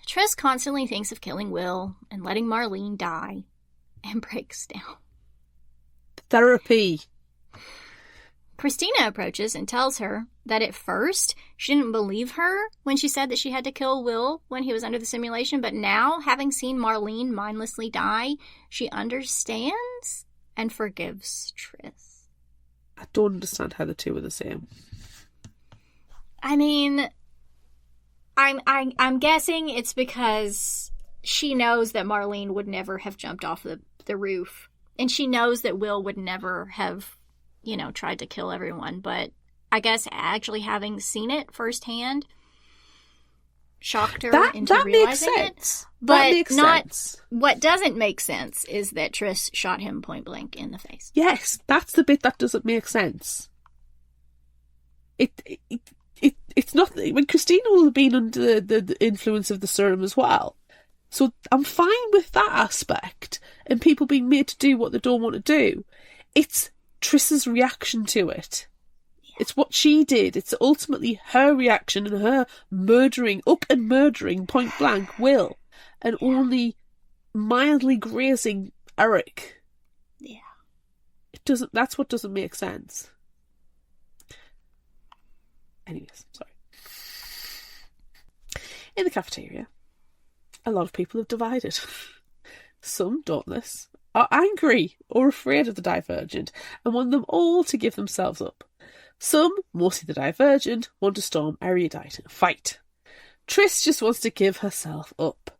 Triss constantly thinks of killing Will and letting Marlene die and breaks down. Therapy. Christina approaches and tells her that at first she didn't believe her when she said that she had to kill Will when he was under the simulation, but now, having seen Marlene mindlessly die, she understands and forgives Triss. I don't understand how the 2 are the same. I mean, I'm guessing it's because she knows that Marlene would never have jumped off the roof, and she knows that Will would never have, tried to kill everyone. But I guess actually having seen it firsthand shocked her into realizing it. But that makes sense. What doesn't make sense is that Triss shot him point blank in the face. Yes, that's the bit that doesn't make sense. It's not when Christina will have been under the influence of the serum as well. So I'm fine with that aspect and people being made to do what they don't want to do. It's Triss's reaction to it. Yeah. It's what she did. It's ultimately her reaction and her murdering point blank Will and only mildly grazing Eric. Yeah. That's what doesn't make sense. Anyways, sorry. In the cafeteria, a lot of people have divided. Some, dauntless, are angry or afraid of the Divergent and want them all to give themselves up. Some, mostly the Divergent, want to storm Erudite and fight. Triss just wants to give herself up.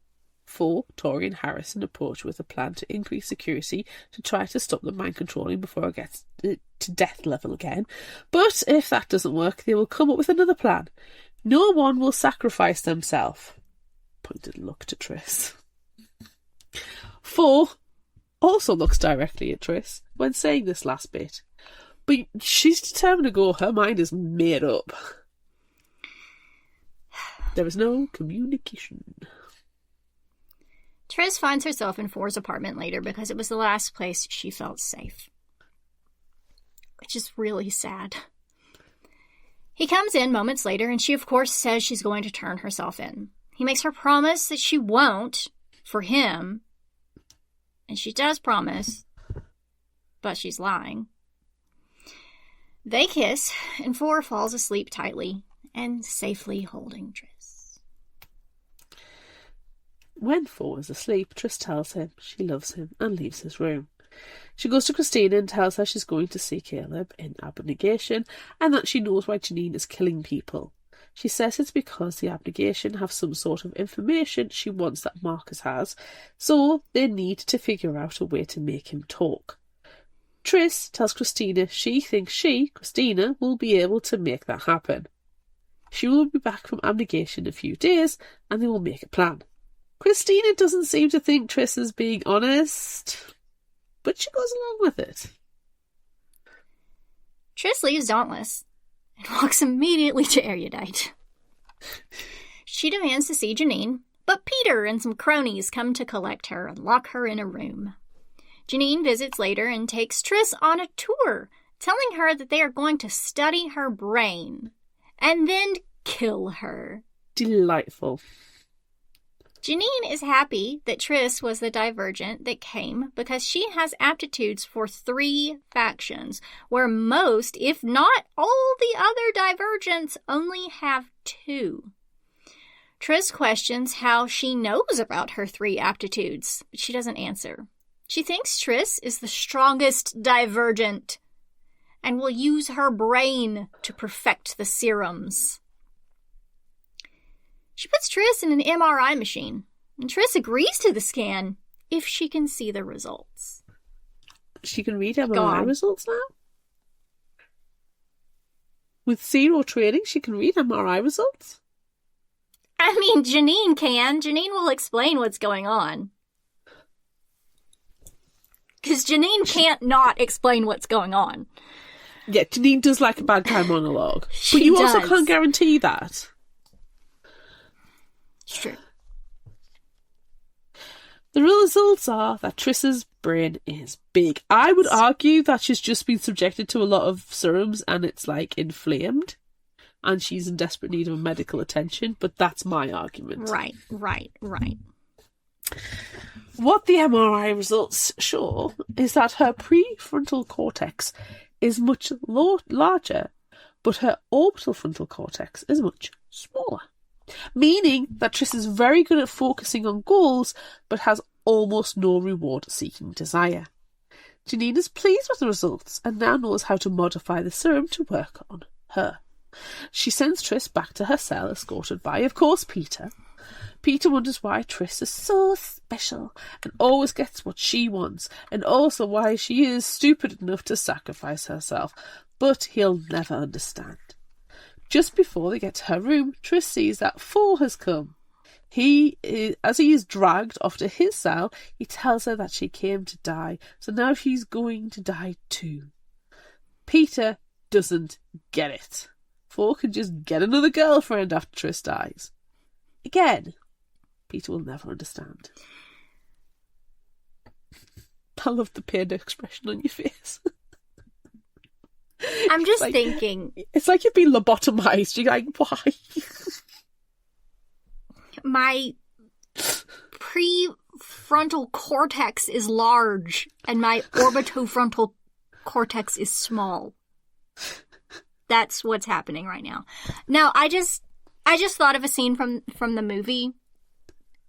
4, Tori and Harrison approach with a plan to increase security to try to stop the mind controlling before it gets to death level again. But if that doesn't work, they will come up with another plan. No one will sacrifice themselves. Pointed look to Triss. 4 also looks directly at Triss when saying this last bit. But she's determined to go. Her mind is made up. There is no communication. Tris finds herself in Four's apartment later because it was the last place she felt safe. Which is really sad. He comes in moments later, and she, of course, says she's going to turn herself in. He makes her promise that she won't, for him. And she does promise, but she's lying. They kiss, and Four falls asleep tightly and safely holding Tris. When Four is asleep, Tris tells him she loves him and leaves his room. She goes to Christina and tells her she's going to see Caleb in abnegation and that she knows why Janine is killing people. She says it's because the abnegation have some sort of information she wants that Marcus has, so they need to figure out a way to make him talk. Tris tells Christina she thinks she, Christina, will be able to make that happen. She will be back from abnegation in a few days and they will make a plan. Christina doesn't seem to think Tris is being honest, but she goes along with it. Tris leaves Dauntless and walks immediately to Erudite. She demands to see Janine, but Peter and some cronies come to collect her and lock her in a room. Janine visits later and takes Tris on a tour, telling her that they are going to study her brain and then kill her. Delightful. Janine is happy that Tris was the divergent that came because she has aptitudes for 3 factions, where most, if not all the other divergents, only have 2. Tris questions how she knows about her 3 aptitudes, but she doesn't answer. She thinks Tris is the strongest divergent and will use her brain to perfect the serums. She puts Tris in an MRI machine, and Tris agrees to the scan if she can see the results. She can read MRI results now? With 0 training, she can read MRI results? I mean, Janine can. Janine will explain what's going on. Because Janine can't not explain what's going on. Yeah, Janine does like a bad guy monologue. But you also can't guarantee that. It's true. The results are that Tris's brain is big. I would argue that she's just been subjected to a lot of serums and it's like inflamed and she's in desperate need of medical attention, but that's my argument. Right. What the MRI results show is that her prefrontal cortex is much larger, but her orbital frontal cortex is much smaller. Meaning that Tris is very good at focusing on goals, but has almost no reward-seeking desire. Janine is pleased with the results and now knows how to modify the serum to work on her. She sends Tris back to her cell, escorted by, of course, Peter. Peter wonders why Tris is so special and always gets what she wants, and also why she is stupid enough to sacrifice herself, but he'll never understand. Just before they get to her room, Tris sees that Four has come. As he is dragged off to his cell, he tells her that she came to die, so now she's going to die too. Peter doesn't get it. Four can just get another girlfriend after Tris dies. Again, Peter will never understand. I love the pained expression on your face. I'm just thinking. It's like you've been lobotomized. You're like, why? My prefrontal cortex is large and my orbitofrontal cortex is small. That's what's happening right now. Now, I just thought of a scene from the movie.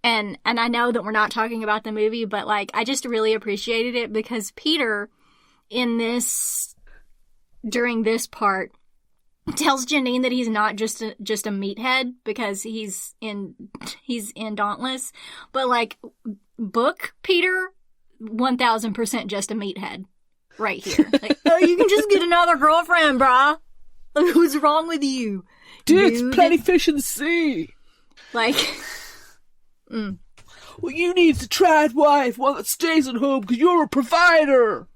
And I know that we're not talking about the movie, but like I just really appreciated it because Peter during this part tells Janine that he's not just a meathead because he's in Dauntless, but like book Peter 1000% just a meathead right here. Like, oh, you can just get another girlfriend, brah. What's wrong with you? Dude, it's plenty fish in the sea. Like, Well, you need a tried wife, one that stays at home because you're a provider.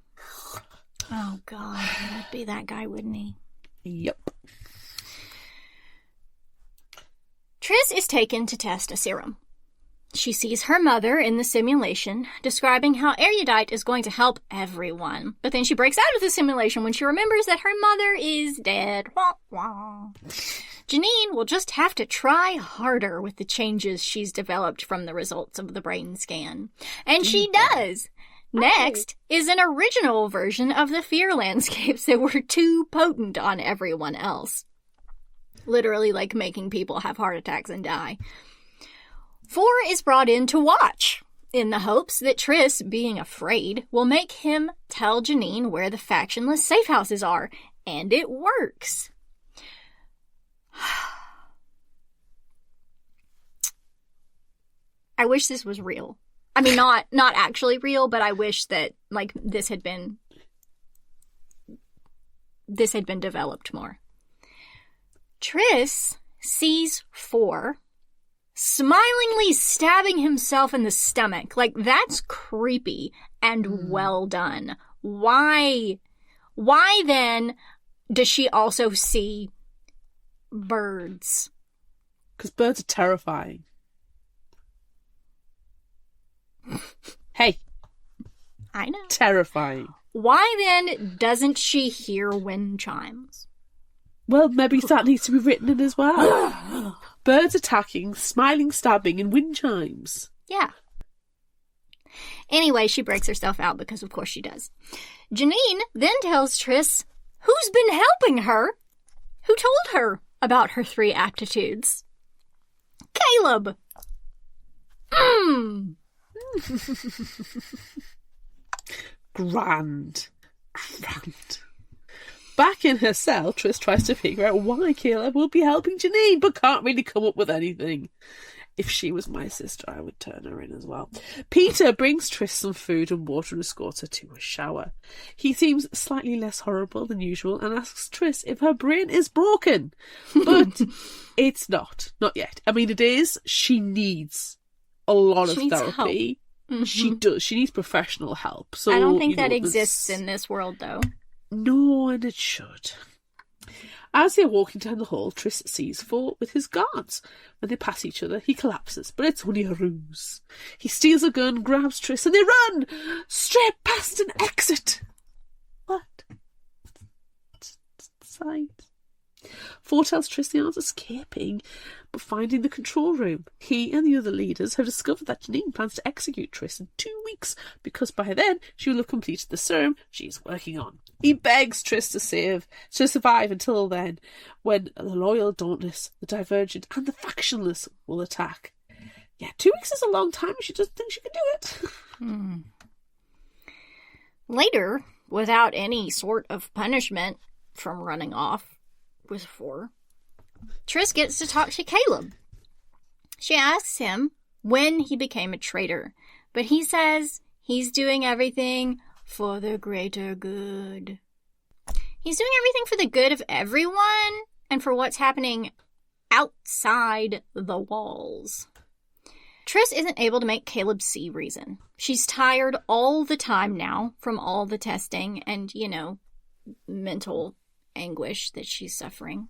Oh, God. He would be that guy, wouldn't he? Yep. Triss is taken to test a serum. She sees her mother in the simulation, describing how erudite is going to help everyone. But then she breaks out of the simulation when she remembers that her mother is dead. Wah, wah. Janine will just have to try harder with the changes she's developed from the results of the brain scan. And she does! Next is an original version of the fear landscapes that were too potent on everyone else. Literally, like, making people have heart attacks and die. 4 is brought in to watch, in the hopes that Triss, being afraid, will make him tell Janine where the factionless safe houses are. And it works. I wish this was real. I mean, not actually real, but I wish that, like, this had been developed more. Triss sees 4 smilingly stabbing himself in the stomach. Like, that's creepy and well done. Why then does she also see birds? Because birds are terrifying. Hey. I know. Terrifying. Why then doesn't she hear wind chimes? Well, maybe that needs to be written in as well. Birds attacking, smiling, stabbing, and wind chimes. Yeah. Anyway, she breaks herself out because of course she does. Janine then tells Triss who's been helping her, who told her about her 3 aptitudes. Caleb! Grand. Back in her cell, Triss tries to figure out why Caleb will be helping Janine, but can't really come up with anything. If she was my sister, I would turn her in as well. Peter brings Triss some food and water and escorts her to a shower. He seems slightly less horrible than usual and asks Triss if her brain is broken. But it's not. Not yet. I mean, it is. She needs a lot of therapy. Mm-hmm. She does. She needs professional help. So I don't think that exists in this world, though. No, and it should. As they're walking down the hall, Triss sees 4 with his guards. When they pass each other, he collapses, but it's only a ruse. He steals a gun, grabs Triss, and they run straight past an exit. What? Sight. 4 tells Triss they aren't escaping, but finding the control room. He and the other leaders have discovered that Janine plans to execute Triss in 2 weeks, because by then she will have completed the serum she's working on. He begs Triss to survive until then, when the loyal Dauntless, the Divergent, and the Factionless will attack. Yeah, 2 weeks is a long time. She doesn't think she can do it. Later, without any sort of punishment from running off with 4, Triss gets to talk to Caleb. She asks him when he became a traitor, but he says he's doing everything for the greater good. He's doing everything for the good of everyone and for what's happening outside the walls. Triss isn't able to make Caleb see reason. She's tired all the time now from all the testing and, mental anguish that she's suffering.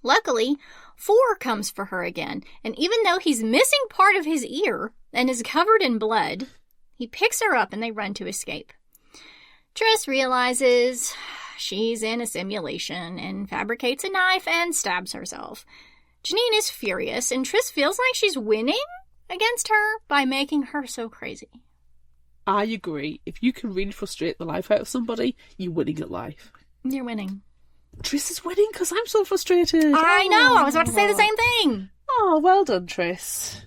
Luckily, 4 comes for her again, and even though he's missing part of his ear and is covered in blood, he picks her up and they run to escape. Triss realizes she's in a simulation and fabricates a knife and stabs herself. Janine is furious, and Triss feels like she's winning against her by making her so crazy. I agree. If you can really frustrate the life out of somebody, you're winning at life. You're winning. Triss is winning because I'm so frustrated. I know. I was about to say the same thing. Oh, well done, Triss.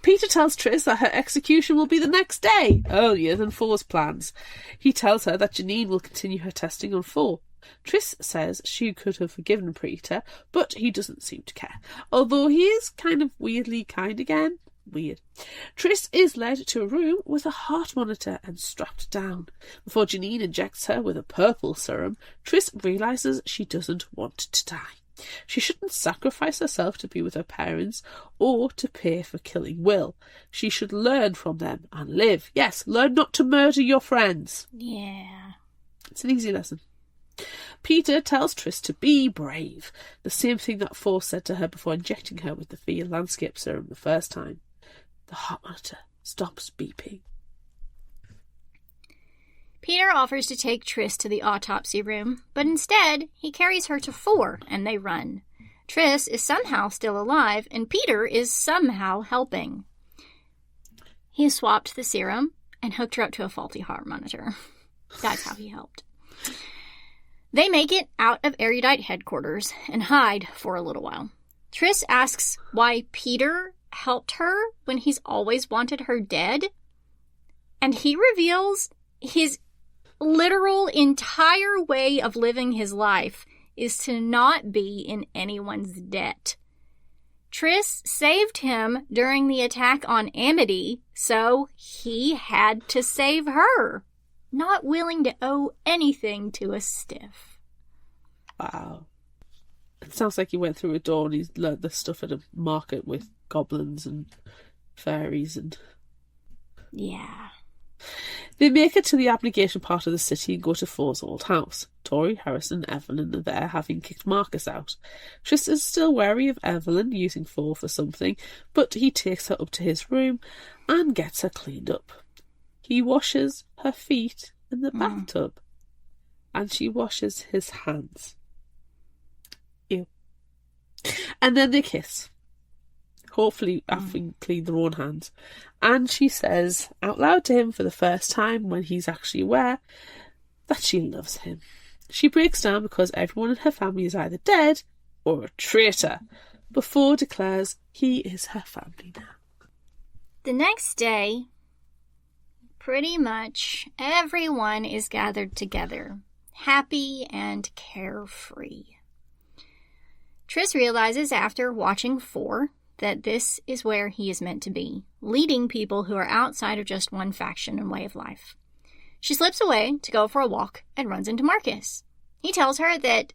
Peter tells Triss that her execution will be the next day, earlier than 4's plans. He tells her that Janine will continue her testing on 4. Triss says she could have forgiven Peter, but he doesn't seem to care. Although he is kind of weirdly kind again. Weird. Triss is led to a room with a heart monitor and strapped down. Before Janine injects her with a purple serum, Triss realises she doesn't want to die. She shouldn't sacrifice herself to be with her parents or to pay for killing Will. She should learn from them and live. Yes, learn not to murder your friends. Yeah. It's an easy lesson. Peter tells Tris to be brave, the same thing that Force said to her before injecting her with the fear landscape serum the first time. The heart monitor stops beeping. Peter offers to take Tris to the autopsy room, but instead he carries her to 4 and they run. Tris is somehow still alive and Peter is somehow helping. He swapped the serum and hooked her up to a faulty heart monitor. That's how he helped. They make it out of Erudite headquarters and hide for a little while. Tris asks why Peter helped her when he's always wanted her dead, and he reveals his literal entire way of living his life is to not be in anyone's debt. Tris saved him during the attack on Amity, so he had to save her. Not willing to owe anything to a stiff. Wow. It sounds like he went through a door and he's learned the stuff at a market with goblins and fairies and... Yeah. They make it to the abnegation part of the city and go to Four's old house. Tori, Harrison and Evelyn are there, having kicked Marcus out. Tris is still wary of Evelyn using Four for something, but he takes her up to his room and gets her cleaned up. He washes her feet in the bathtub. And she washes his hands. Ew. And then they kiss. Hopefully having cleaned their own hands. And she says out loud to him for the first time, when he's actually aware, that she loves him. She breaks down because everyone in her family is either dead or a traitor. Before declares he is her family now. The next day, pretty much everyone is gathered together, happy and carefree. Tris realizes after watching 4 that this is where he is meant to be, leading people who are outside of just one faction and way of life. She slips away to go for a walk and runs into Marcus. He tells her that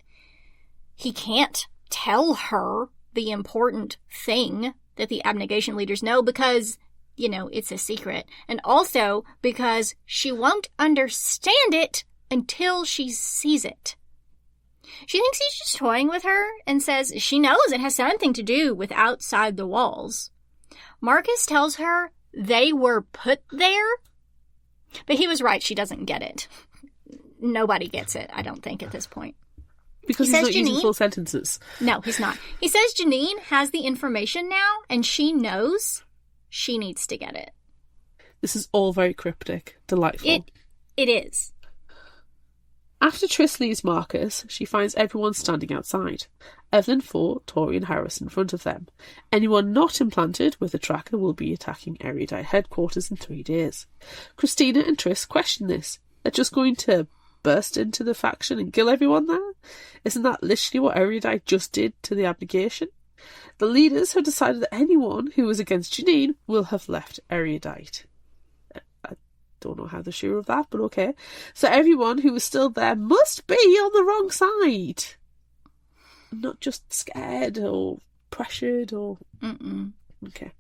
he can't tell her the important thing that the abnegation leaders know because, it's a secret. And also because she won't understand it until she sees it. She thinks he's just toying with her and says she knows it has something to do with outside the walls. Marcus tells her they were put there, but he was right, she doesn't get it. Nobody gets it, I don't think, at this point. Because he's not using full sentences. No, he's not. He says Janine has the information now, and she knows she needs to get it. This is all very cryptic. Delightful. It is. After Tris leaves Marcus, she finds everyone standing outside. Evelyn, 4, Tori and Harris in front of them. Anyone not implanted with a tracker will be attacking Erudite headquarters in 3 days. Christina and Tris question this. They're just going to burst into the faction and kill everyone there? Isn't that literally what Erudite just did to the abnegation? The leaders have decided that anyone who was against Janine will have left Erudite. Don't know how they're sure of that, but okay. So everyone who was still there must be on the wrong side. Not just scared or pressured or... Okay.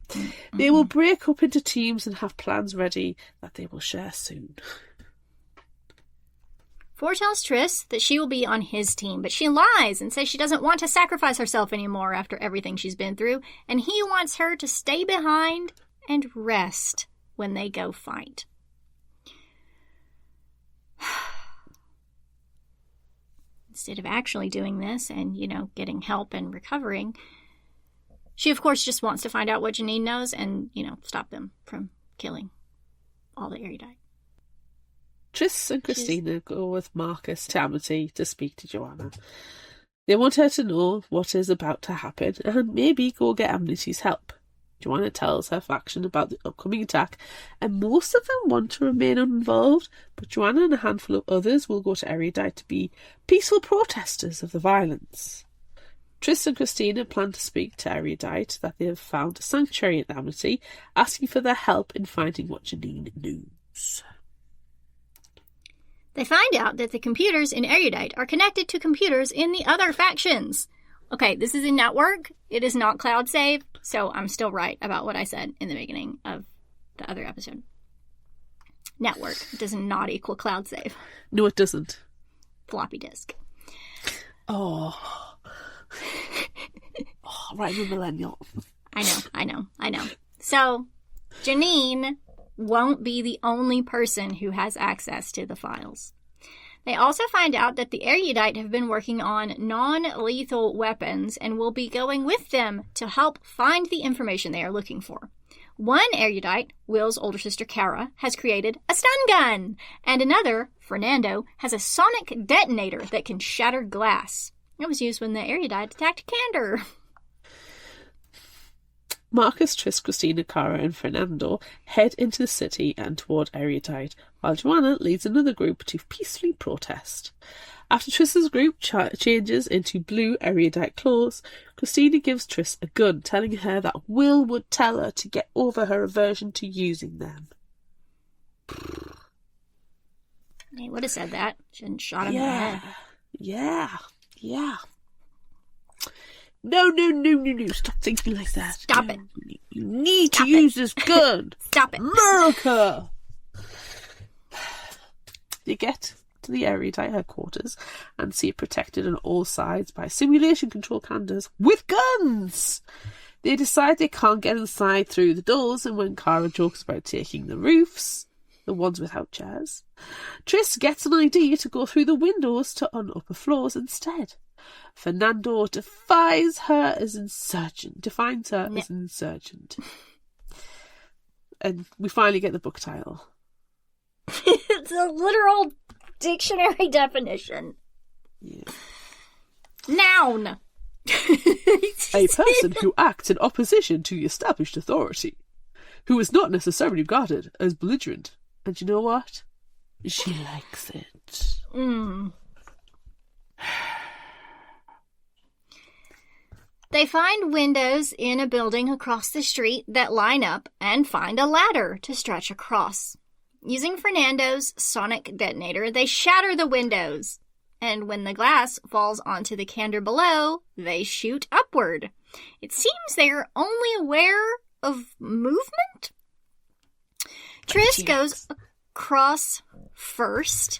They will break up into teams and have plans ready that they will share soon. 4 tells Tris that she will be on his team, but she lies and says she doesn't want to sacrifice herself anymore after everything she's been through, and he wants her to stay behind and rest when they go fight. Instead of actually doing this and, getting help and recovering, she, of course, just wants to find out what Janine knows and, stop them from killing all the erudite. Tris and Christina go with Marcus to Amity to speak to Joanna. They want her to know what is about to happen and maybe go get Amity's help. Joanna tells her faction about the upcoming attack, and most of them want to remain uninvolved, but Joanna and a handful of others will go to Erudite to be peaceful protesters of the violence. Tris and Christina plan to speak to Erudite that they have found a sanctuary at Amity, asking for their help in finding what Janine knows. They find out that the computers in Erudite are connected to computers in the other factions. Okay, this is a network. It is not cloud save, so I'm still right about what I said in the beginning of the other episode. Network does not equal cloud save. No, it doesn't. Floppy disk. Oh, right, I'm a millennial. I know. So, Janine won't be the only person who has access to the files. They also find out that the erudite have been working on non-lethal weapons and will be going with them to help find the information they are looking for. One erudite, Will's older sister Kara, has created a stun gun, and another, Fernando, has a sonic detonator that can shatter glass. It was used when the erudite attacked Candor. Marcus, Tris, Christina, Cara, and Fernando head into the city and toward Erudite, while Joanna leads another group to peacefully protest. After Tris's group changes into blue Erudite claws, Christina gives Tris a gun, telling her that Will would tell her to get over her aversion to using them. He would have said that. Shouldn't shot him in the head. Yeah. No. Stop thinking like that. Stop it. You need to use this gun. Stop it. America! They get to the Erudite headquarters and see it protected on all sides by simulation control candors with guns. They decide they can't get inside through the doors, and when Cara jokes about taking the roofs, the ones without chairs, Tris gets an idea to go through the windows on upper floors instead. Fernando defines her as insurgent. And we finally get the book title. It's a literal dictionary definition. Yeah. Noun. A person who acts in opposition to the established authority, who is not necessarily regarded as belligerent. And you know what? She likes it. They find windows in a building across the street that line up and find a ladder to stretch across. Using Fernando's sonic detonator, they shatter the windows. And when the glass falls onto the candor below, they shoot upward. It seems they are only aware of movement. Tris goes across first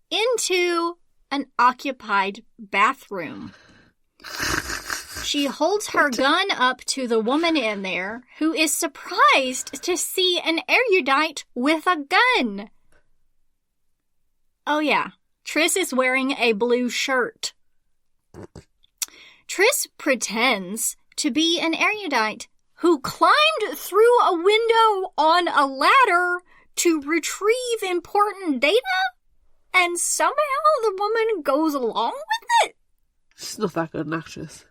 into an occupied bathroom. She holds her gun up to the woman in there, who is surprised to see an erudite with a gun. Oh yeah, Tris is wearing a blue shirt. Tris pretends to be an erudite who climbed through a window on a ladder to retrieve important data, and somehow the woman goes along with it. She's not that good an actress.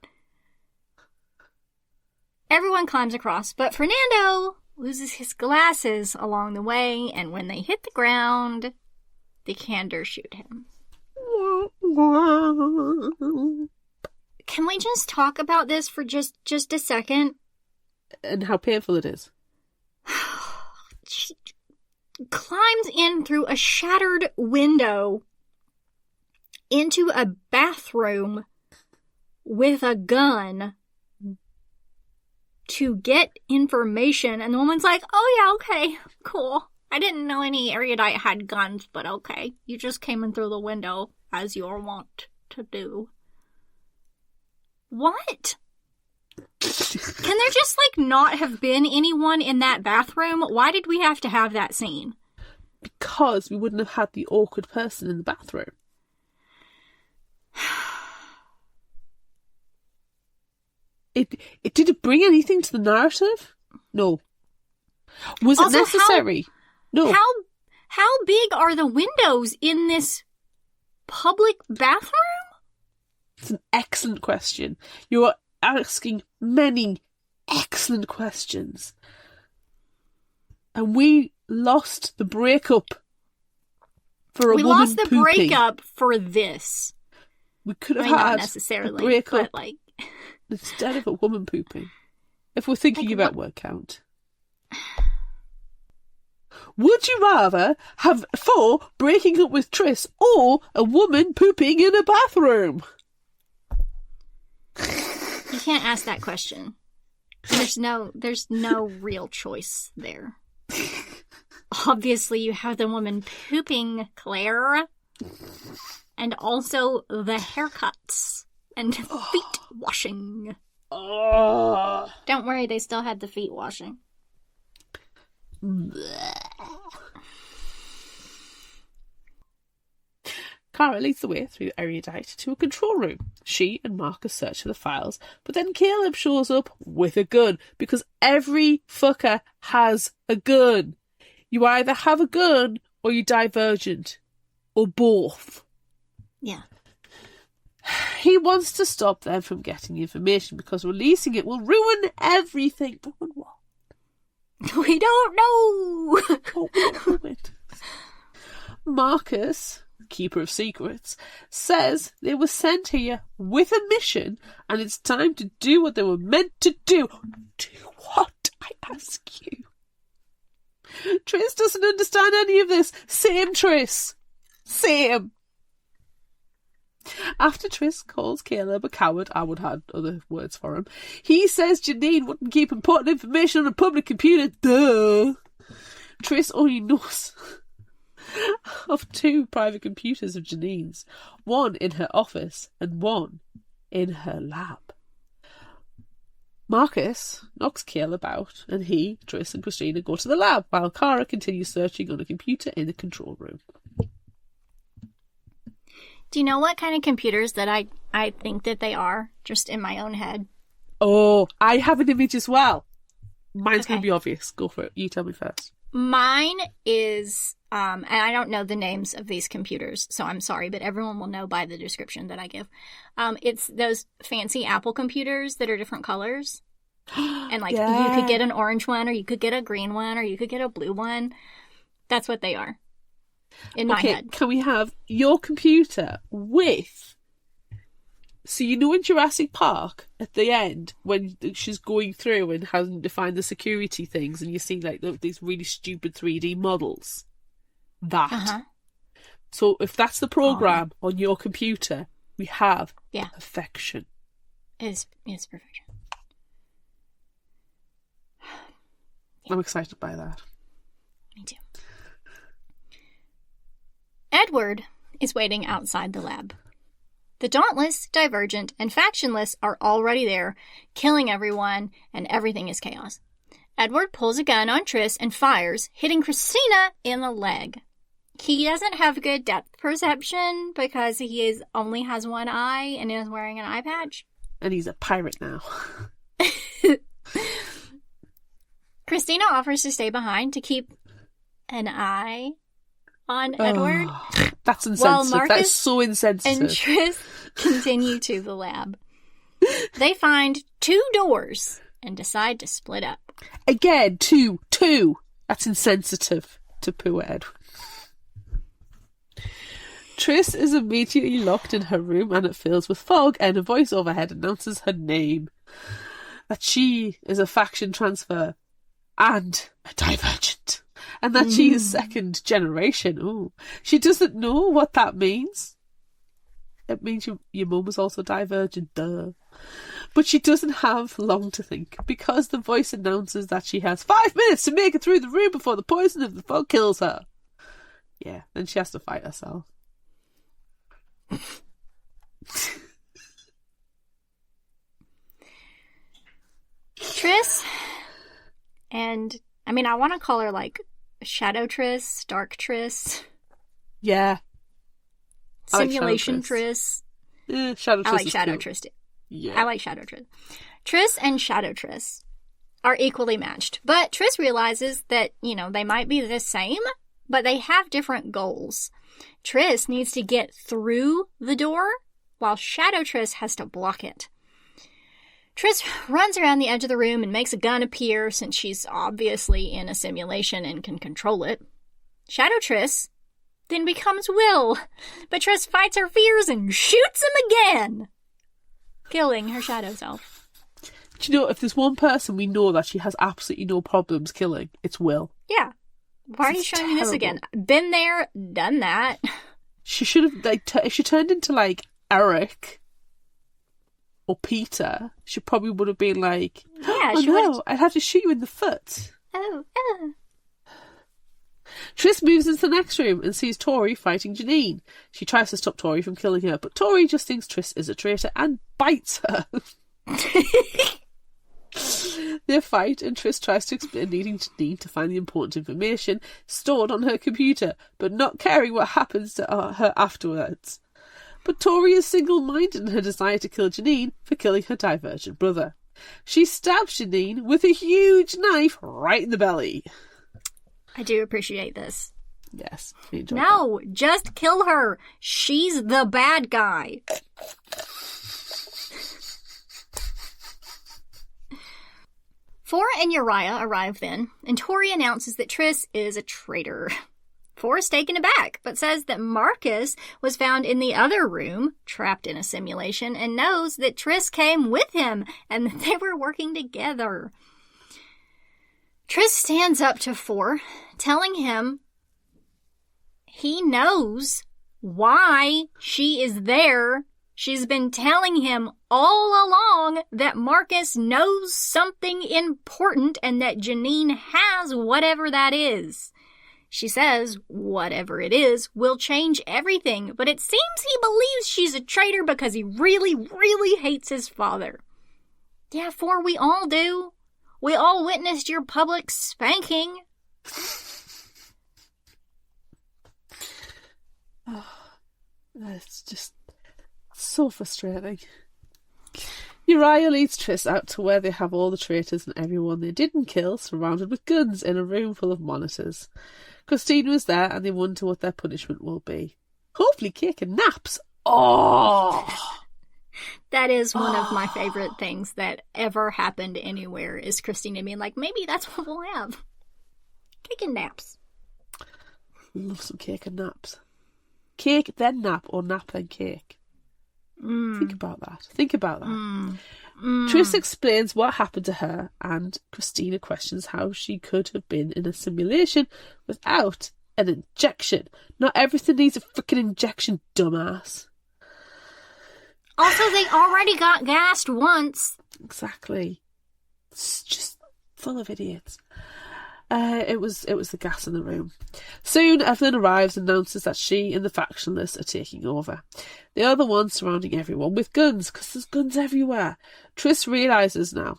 Everyone climbs across, but Fernando loses his glasses along the way, and when they hit the ground, the candor shoot him. Can we just talk about this for just a second? And how painful it is. She climbs in through a shattered window into a bathroom with a gun to get information, and the woman's like, oh yeah, okay, cool. I didn't know any erudite had guns, but okay. You just came in through the window, as you're wont to do. What? Can there just, not have been anyone in that bathroom? Why did we have to have that scene? Because we wouldn't have had the awkward person in the bathroom. It did it bring anything to the narrative? No. Was it necessary? No. How big are the windows in this public bathroom? It's an excellent question. You are asking many excellent questions. And we lost the breakup for a woman pooping. We lost the breakup for this. We could have not had necessarily, a breakup but instead of a woman pooping. If we're thinking about word count. Would you rather have 4 breaking up with Tris or a woman pooping in a bathroom? You can't ask that question. There's no real choice there. Obviously, you have the woman pooping, Claire. And also the haircuts and feet washing. Don't worry, they still had the feet washing. Kara leads the way through Erudite to a control room. She and Marcus search for the files, but then Caleb shows up with a gun, because every fucker has a gun. You either have a gun or you're divergent. Or both. Yeah. He wants to stop them from getting the information because releasing it will ruin everything. Ruin what? We don't know. What will it ruin? Marcus, keeper of secrets, says they were sent here with a mission and it's time to do what they were meant to do. Do what, I ask you? Triss doesn't understand any of this. Same Triss. Same. After Triss calls Caleb a coward, I would have other words for him, he says Janine wouldn't keep important information on a public computer. Duh. Triss only knows of 2 private computers of Janine's. One in her office and one in her lab. Marcus knocks Caleb out and he, Triss and Christina go to the lab while Kara continues searching on a computer in the control room. Do you know what kind of computers that I think that they are, just in my own head? Oh, I have an image as well. Mine's Okay. going to be obvious. Go for it. You tell me first. Mine is, and I don't know the names of these computers, so I'm sorry, but everyone will know by the description that I give. It's those fancy Apple computers that are different colors. And like, Yeah. you could get an orange one, or you could get a green one, or you could get a blue one. That's what they are. In my head. Can we have your computer with... So you know in Jurassic Park, at the end, when she's going through and having to find the security things, and you see like these really stupid 3D models? That. Uh-huh. So if that's the program on your computer, we have perfection. It's perfection. I'm excited by that. Me too. Edward is waiting outside the lab. The Dauntless, Divergent, and Factionless are already there, killing everyone, and everything is chaos. Edward pulls a gun on Triss and fires, hitting Christina in the leg. He doesn't have good depth perception because he only has one eye and is wearing an eye patch. And he's a pirate now. Christina offers to stay behind to keep an eye on Edward. That's insensitive. While Marcus That's so insensitive. and Triss continue to the lab. They find 2 doors and decide to split up. Again, two. That's insensitive to poor Edward. Triss is immediately locked in her room and it fills with fog, and a voice overhead announces her name. That she is a faction transfer and a divergent. And that she is 2nd generation. Ooh. She doesn't know what that means. It means your mum was also divergent, duh. But she doesn't have long to think, because the voice announces that she has 5 minutes to make it through the room before the poison of the fog kills her. Yeah, then she has to fight herself. Triss, and I mean, I want to call her like Shadow Triss, Dark Triss, Yeah. Simulation Triss. Shadow Triss. I like is Shadow cool. Triss too. Yeah. I like Shadow Triss. Triss and Shadow Triss are equally matched, but Triss realizes that, they might be the same, but they have different goals. Triss needs to get through the door, while Shadow Triss has to block it. Triss runs around the edge of the room and makes a gun appear, since she's obviously in a simulation and can control it. Shadow Triss then becomes Will, but Triss fights her fears and shoots him again, killing her shadow self. Do you know, if there's one person we know that she has absolutely no problems killing, it's Will. Yeah. Why are you showing me this again? Been there, done that. She should have, if she turned into, Eric, or Peter, she probably would have been like, Yeah, oh she would've- no, I'd have to shoot you in the foot. Oh. Tris moves into the next room and sees Tori fighting Janine. She tries to stop Tori from killing her, but Tori just thinks Tris is a traitor and bites her. They fight, and Tris tries to explain needing Janine to find the important information stored on her computer, but not caring what happens to her afterwards. But Tori is single-minded in her desire to kill Janine for killing her divergent brother. She stabs Janine with a huge knife right in the belly. I do appreciate this. Yes, we enjoyed No, just kill her. She's the bad guy. Four and Uriah arrive then, and Tori announces that Tris is a traitor. Four is taken aback, but says that Marcus was found in the other room, trapped in a simulation, and knows that Tris came with him and that they were working together. Tris stands up to Four, telling him he knows why she is there. She's been telling him all along that Marcus knows something important and that Janine has whatever that is. She says whatever it is will change everything, but it seems he believes she's a traitor because he really, really hates his father. Yeah, Four, we all do. We all witnessed your public spanking. Oh, it's just so frustrating. Uriah leads Tris out to where they have all the traitors and everyone they didn't kill surrounded with guns in a room full of monitors. Christine was there and they wonder what their punishment will be. Hopefully cake and naps. Oh! That is one of my favorite things that ever happened anywhere is Christina being like, maybe that's what we'll have. Cake and naps. Love some cake and naps. Cake then nap or nap then cake. Think about that. Tris explains what happened to her and Christina questions how she could have been in a simulation without an injection. Not everything needs a freaking injection, dumbass. Also, they already got gassed once. Exactly. It's just full of idiots. It was the gas in the room. Soon, Evelyn arrives and announces that she and the factionalists are taking over. They are the ones surrounding everyone with guns, because there's guns everywhere. Tris realises now.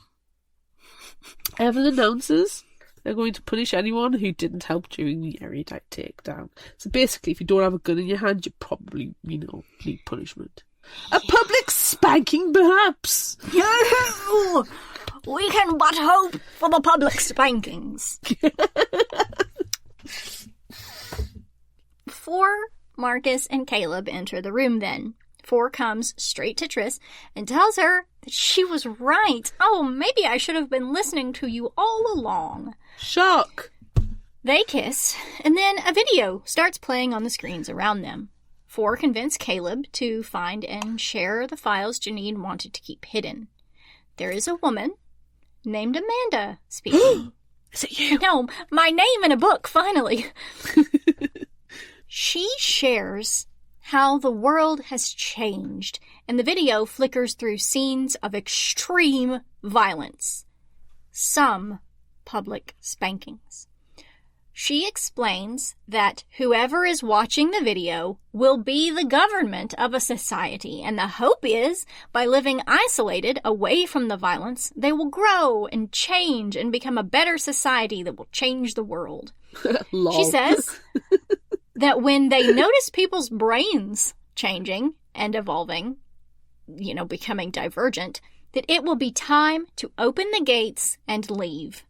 Evelyn announces they're going to punish anyone who didn't help during the erudite takedown. So basically, if you don't have a gun in your hand, you probably, need punishment. A public spanking, perhaps. No! We can but hope for the public spankings. Four, Marcus, and Caleb enter the room then. Four comes straight to Tris and tells her that she was right. Oh, maybe I should have been listening to you all along. Shock! They kiss, and then a video starts playing on the screens around them. Four convince Caleb to find and share the files Janine wanted to keep hidden. There is a woman named Amanda speaking. Is it you? No, my name in a book, finally. She shares how the world has changed, and the video flickers through scenes of extreme violence. Some public spankings. She explains that whoever is watching the video will be the government of a society, and the hope is, by living isolated away from the violence, they will grow and change and become a better society that will change the world. She says that when they notice people's brains changing and evolving, becoming divergent, that it will be time to open the gates and leave.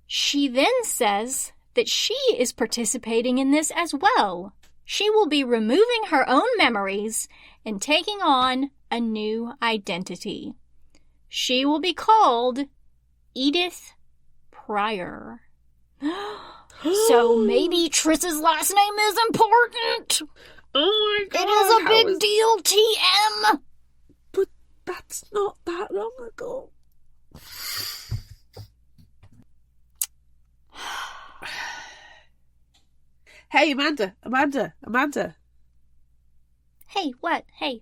She then says that she is participating in this as well. She will be removing her own memories and taking on a new identity. She will be called Edith Pryor. So maybe Tris's last name is important. Oh my god. It is a big deal, TM. But that's not that long ago. Hey, Amanda. Hey, what? Hey.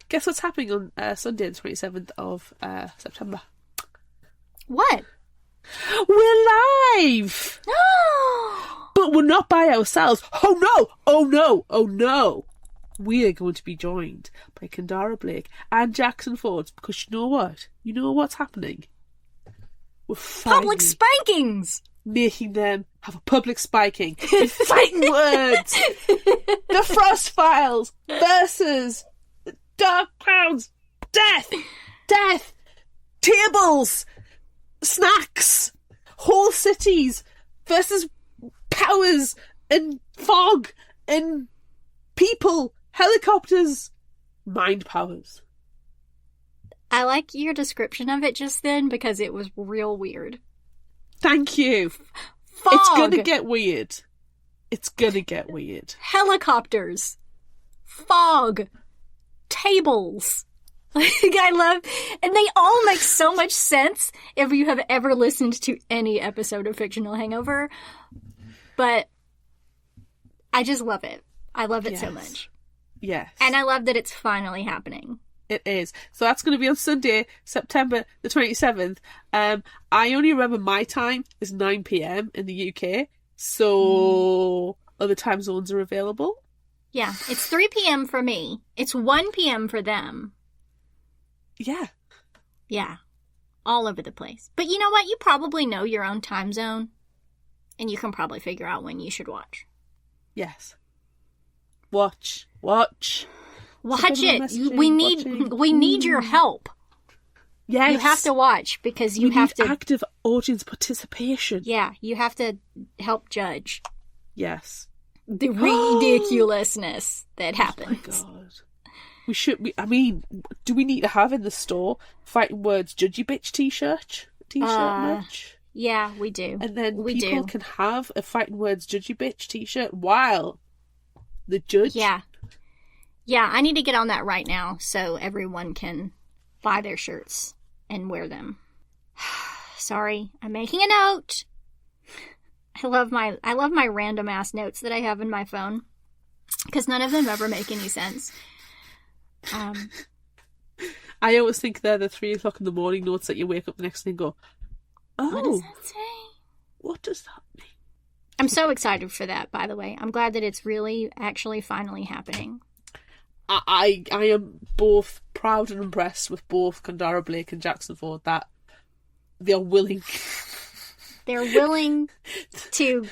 Guess what's happening on Sunday, the 27th of September? What? We're live! But we're not by ourselves. Oh no! Oh no! Oh no! We are going to be joined by Kendara Blake and Jackson Ford, because you know what? You know what's happening? We're Public spankings! Making them have a public spiking with fighting words. The Frost Files versus the Dark Clouds. Death, tables, snacks, whole cities versus powers and fog and people, helicopters, mind powers. I like your description of it just then because it was real weird. Thank you. Fog. It's gonna get weird. It's gonna get weird. Helicopters. Fog. Tables. Like, I love... And they all make so much sense if you have ever listened to any episode of Fictional Hangover. But I just love it. I love it so much. Yes. And I love that it's finally happening. It is. So that's going to be on Sunday, September the 27th. I only remember my time is 9 p.m. in the UK. So other time zones are available. Yeah. It's 3 p.m. for me. It's 1 p.m. for them. Yeah. Yeah. All over the place. But you know what? You probably know your own time zone. And you can probably figure out when you should watch. Yes. Watch. Watch it. We need your help. Yes. You have to watch because you have to active audience participation. Yeah, you have to help judge. Yes. The ridiculousness that happens. Oh my god. I mean, do we need to have in the store Fighting Words Judgy Bitch t-shirt merch? Yeah, we do. And then people can have a Fighting Words Judgy Bitch t-shirt while the judge. Yeah. Yeah, I need to get on that right now so everyone can buy their shirts and wear them. Sorry, I'm making a note. I love my random ass notes that I have in my phone because none of them ever make any sense. I always think they're the 3 o'clock in the morning notes that you wake up the next day and go, oh, what does that say? What does that mean? I'm so excited for that, by the way. I'm glad that it's really actually finally happening. I am both proud and impressed with both Kendara Blake and Jackson Ford that they're willing. They're willing to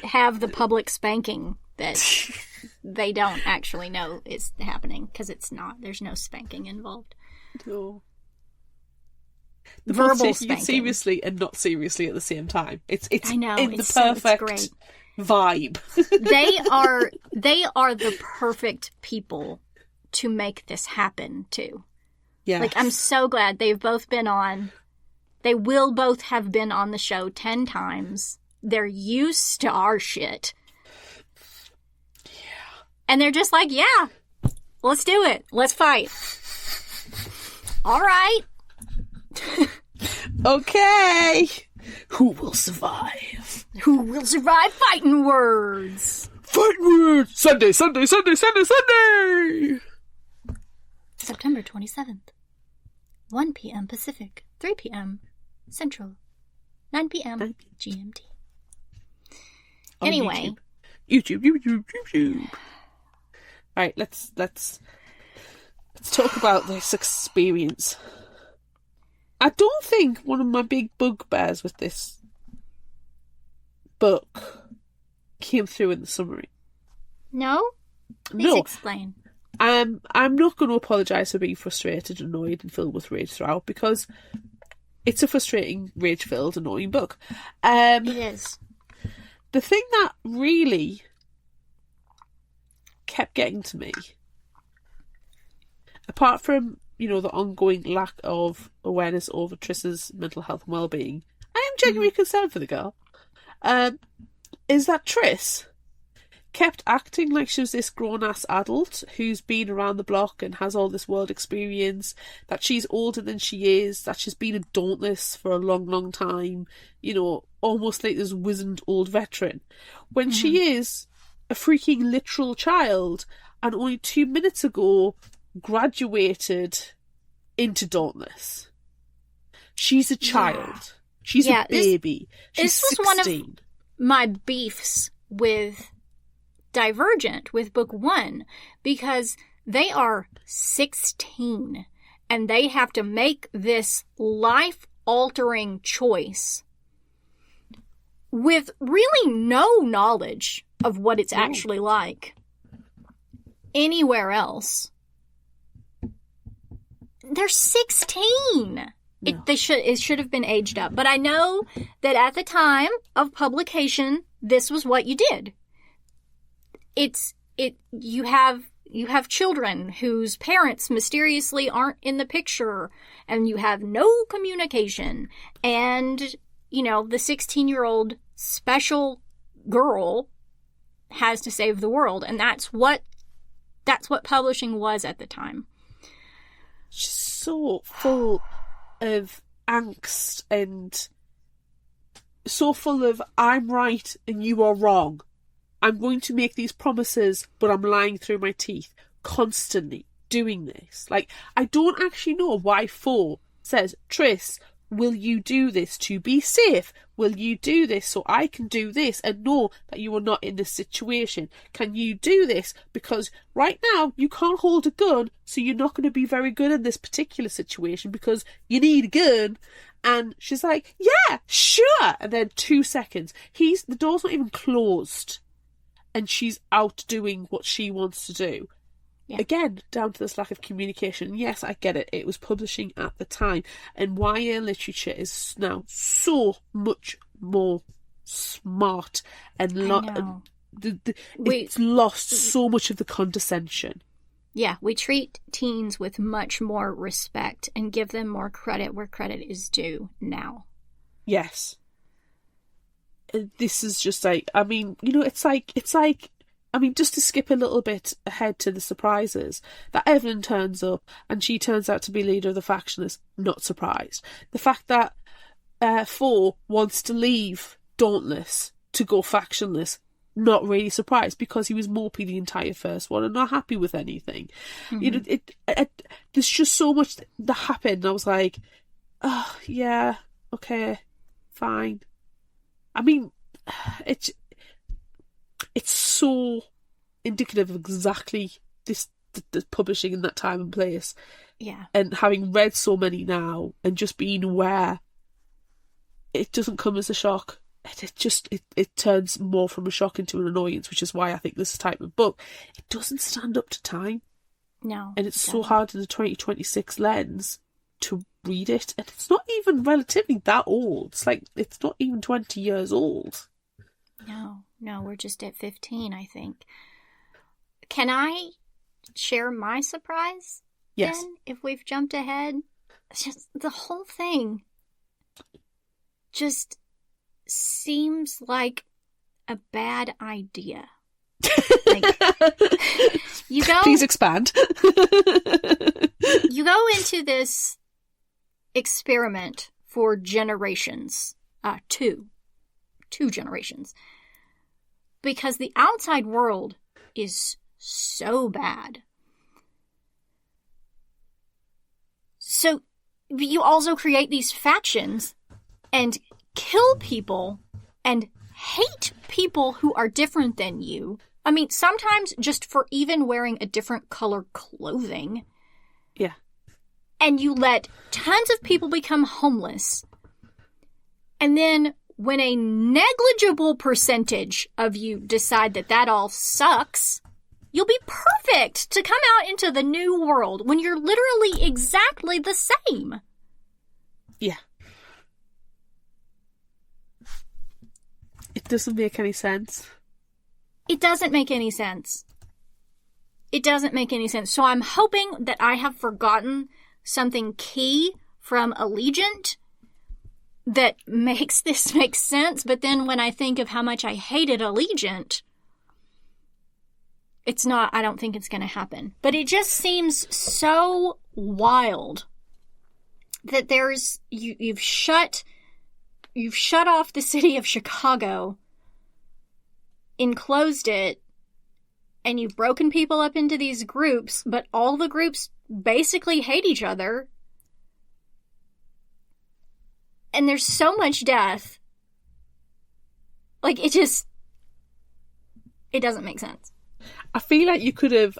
have the public spanking that they don't actually know is happening because it's not. There's no spanking involved. No. Verbal spanking. Seriously and not seriously at the same time. It's I know, in it's the perfect great. Vibe. They are the perfect people to make this happen too. Yeah. Like, I'm so glad they've both been on. They will both have been on the show 10 times. They're used to our shit. Yeah. And they're just like, yeah, let's do it. Let's fight. All right. Okay. Who will survive? Who will survive Fighting Words? Fighting Words! Sunday, Sunday, Sunday, Sunday, Sunday! September 27th. 1 p.m. Pacific. 3 p.m. Central. 9 p.m. GMT. Anyway. YouTube. Right, let's talk about this experience. I don't think one of my big bugbears with this book came through in the summary. No? Please explain. I'm not going to apologise for being frustrated, annoyed, and filled with rage throughout because it's a frustrating, rage-filled, annoying book. It is. The thing that really kept getting to me, apart from, the ongoing lack of awareness over Triss's mental health and well-being, I am genuinely concerned for the girl, is that Triss kept acting like she was this grown-ass adult who's been around the block and has all this world experience, that she's older than she is, that she's been a Dauntless for a long, long time, almost like this wizened old veteran, when she is a freaking literal child, and only 2 minutes ago graduated into Dauntless. She's a child. Yeah. She's a baby. She's this was 16. one of my beefs with Divergent, with book 1, because they are 16 and they have to make this life-altering choice with really no knowledge of what it's actually like anywhere else. They're 16. Yeah. It should have been aged up. But I know that at the time of publication, this was what you did. You have children whose parents mysteriously aren't in the picture, and you have no communication, and the 16-year-old special girl has to save the world, and that's what publishing was at the time. Just so full of angst and so full of I'm right and you are wrong. I'm going to make these promises, but I'm lying through my teeth. Constantly doing this. Like, I don't actually know why 4 says, Tris, will you do this to be safe? Will you do this so I can do this and know that you are not in this situation? Can you do this? Because right now you can't hold a gun, so you're not going to be very good in this particular situation because you need a gun. And she's like, yeah, sure. And then 2 seconds, the door's not even closed, and she's out doing what she wants to do. Yeah. Again, down to this lack of communication. Yes, I get it. It was publishing at the time. And YA literature is now so much more smart and it's lost so much of the condescension. Yeah, we treat teens with much more respect and give them more credit where credit is due now. Yes. This is just like, I mean, it's like, I mean, just to skip a little bit ahead to the surprises, that Evelyn turns up and she turns out to be leader of the factionalists, not surprised. The fact that 4 wants to leave Dauntless to go factionless, not really surprised, because he was mopey the entire first one and not happy with anything. Mm-hmm. There's just so much that happened, and I was like, oh, yeah, okay, fine. I mean, it's so indicative of exactly this the publishing in that time and place. Yeah. And having read so many now and just being aware, it doesn't come as a shock. It turns more from a shock into an annoyance, which is why I think this type of book, it doesn't stand up to time. No. And it's so hard in the 2026 lens to read it. And it's not even relatively that old. It's not even 20 years old. No, we're just at 15, I think. Can I share my surprise? Yes. Then, if we've jumped ahead? It's just the whole thing just seems like a bad idea. Please expand. You go into this experiment for generations, two generations, because the outside world is so bad. So you also create these factions and kill people and hate people who are different than you. I mean, sometimes just for even wearing a different color clothing. Yeah. And you let tons of people become homeless. And then when a negligible percentage of you decide that all sucks, you'll be perfect to come out into the new world when you're literally exactly the same. Yeah. It doesn't make any sense. It doesn't make any sense. It doesn't make any sense. So I'm hoping that I have forgotten something key from Allegiant that makes this make sense. But then when I think of how much I hated Allegiant, I don't think it's going to happen. But it just seems so wild that you've shut off the city of Chicago, enclosed it, and you've broken people up into these groups, but all the groups basically hate each other. And there's so much death. Like, it doesn't make sense. I feel like you could have,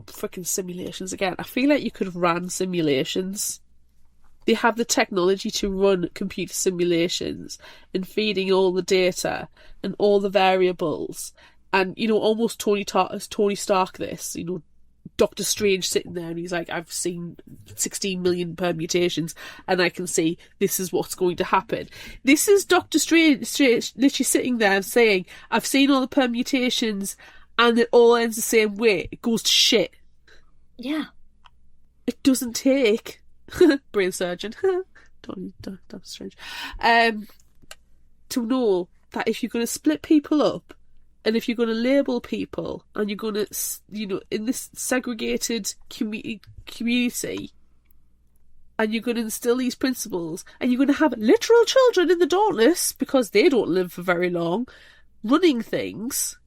freaking simulations again, I feel like you could have ran simulations. They have the technology to run computer simulations and feeding all the data and all the variables. And, you know, almost Tony Stark this, you know, Doctor Strange sitting there and he's like, I've seen 16 million permutations and I can see this is what's going to happen. This is Doctor Strange literally sitting there and saying, I've seen all the permutations and it all ends the same way. It goes to shit. Yeah. It doesn't take brain surgeon Doctor Strange to know that if you're going to split people up and if you're going to label people and you're going to, you know, in this segregated community and you're going to instill these principles and you're going to have literal children in the Dauntless because they don't live for very long running things,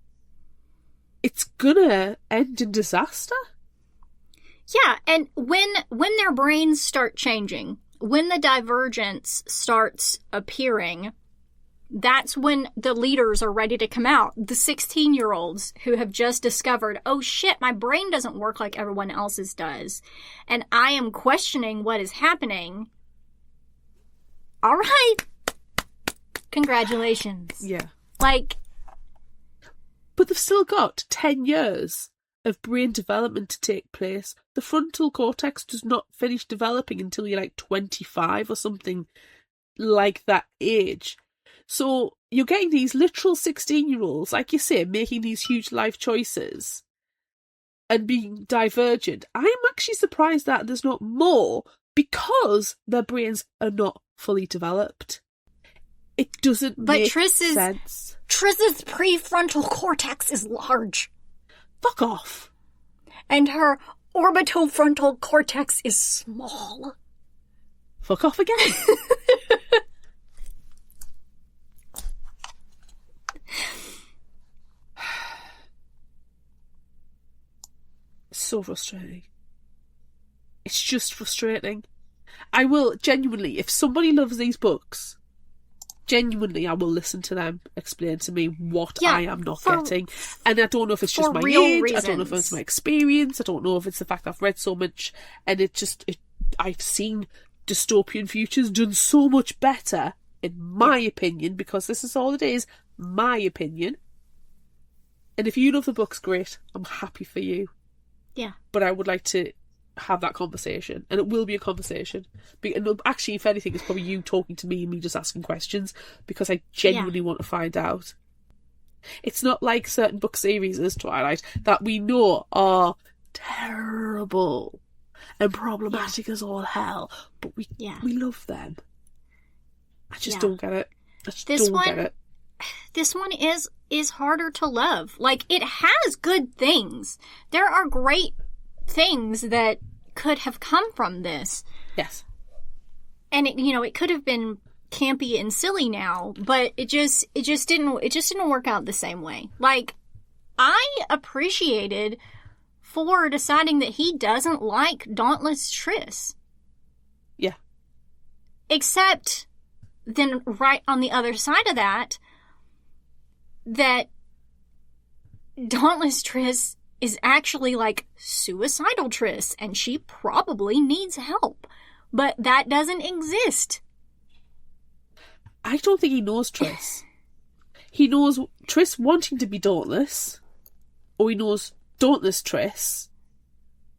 it's going to end in disaster. Yeah, and when their brains start changing, when the divergence starts appearing, that's when the leaders are ready to come out. The 16-year-olds who have just discovered, oh shit, my brain doesn't work like everyone else's does, and I am questioning what is happening. All right. Congratulations. Yeah. Like... But they've still got 10 years of brain development to take place. The frontal cortex does not finish developing until you're like 25 or something like that age. So you're getting these literal 16-year-olds, like you say, making these huge life choices and being divergent. I'm actually surprised that there's not more because their brains are not fully developed. It doesn't make sense. Triss's prefrontal cortex is large. Fuck off. And her orbitofrontal cortex is small. Fuck off again. So frustrating. It's just frustrating. I will genuinely, if somebody loves these books, genuinely I will listen to them explain to me what I am not getting. And I don't know if it's just my age, reasons. I don't know if it's my experience, I don't know if it's the fact I've read so much and I've seen dystopian futures done so much better, in my opinion, because this is all it is, my opinion. And if you love the books, great. I'm happy for you. Yeah. But I would like to have that conversation. And it will be a conversation. And actually, if anything, it's probably you talking to me and me just asking questions because I genuinely want to find out. It's not like certain book series as Twilight that we know are terrible and problematic as all hell. But we love them. I just don't get it. I just don't get it. This one is harder to love. Like, it has good things. There are great things that could have come from this. Yes. And it could have been campy and silly now, but it just didn't work out the same way. Like, I appreciated Four deciding that he doesn't like Dauntless Triss. Yeah. Except then right on the other side of that Dauntless Triss is actually like suicidal Triss, and she probably needs help. But that doesn't exist. I don't think he knows Triss. He knows Triss wanting to be Dauntless, or he knows Dauntless Triss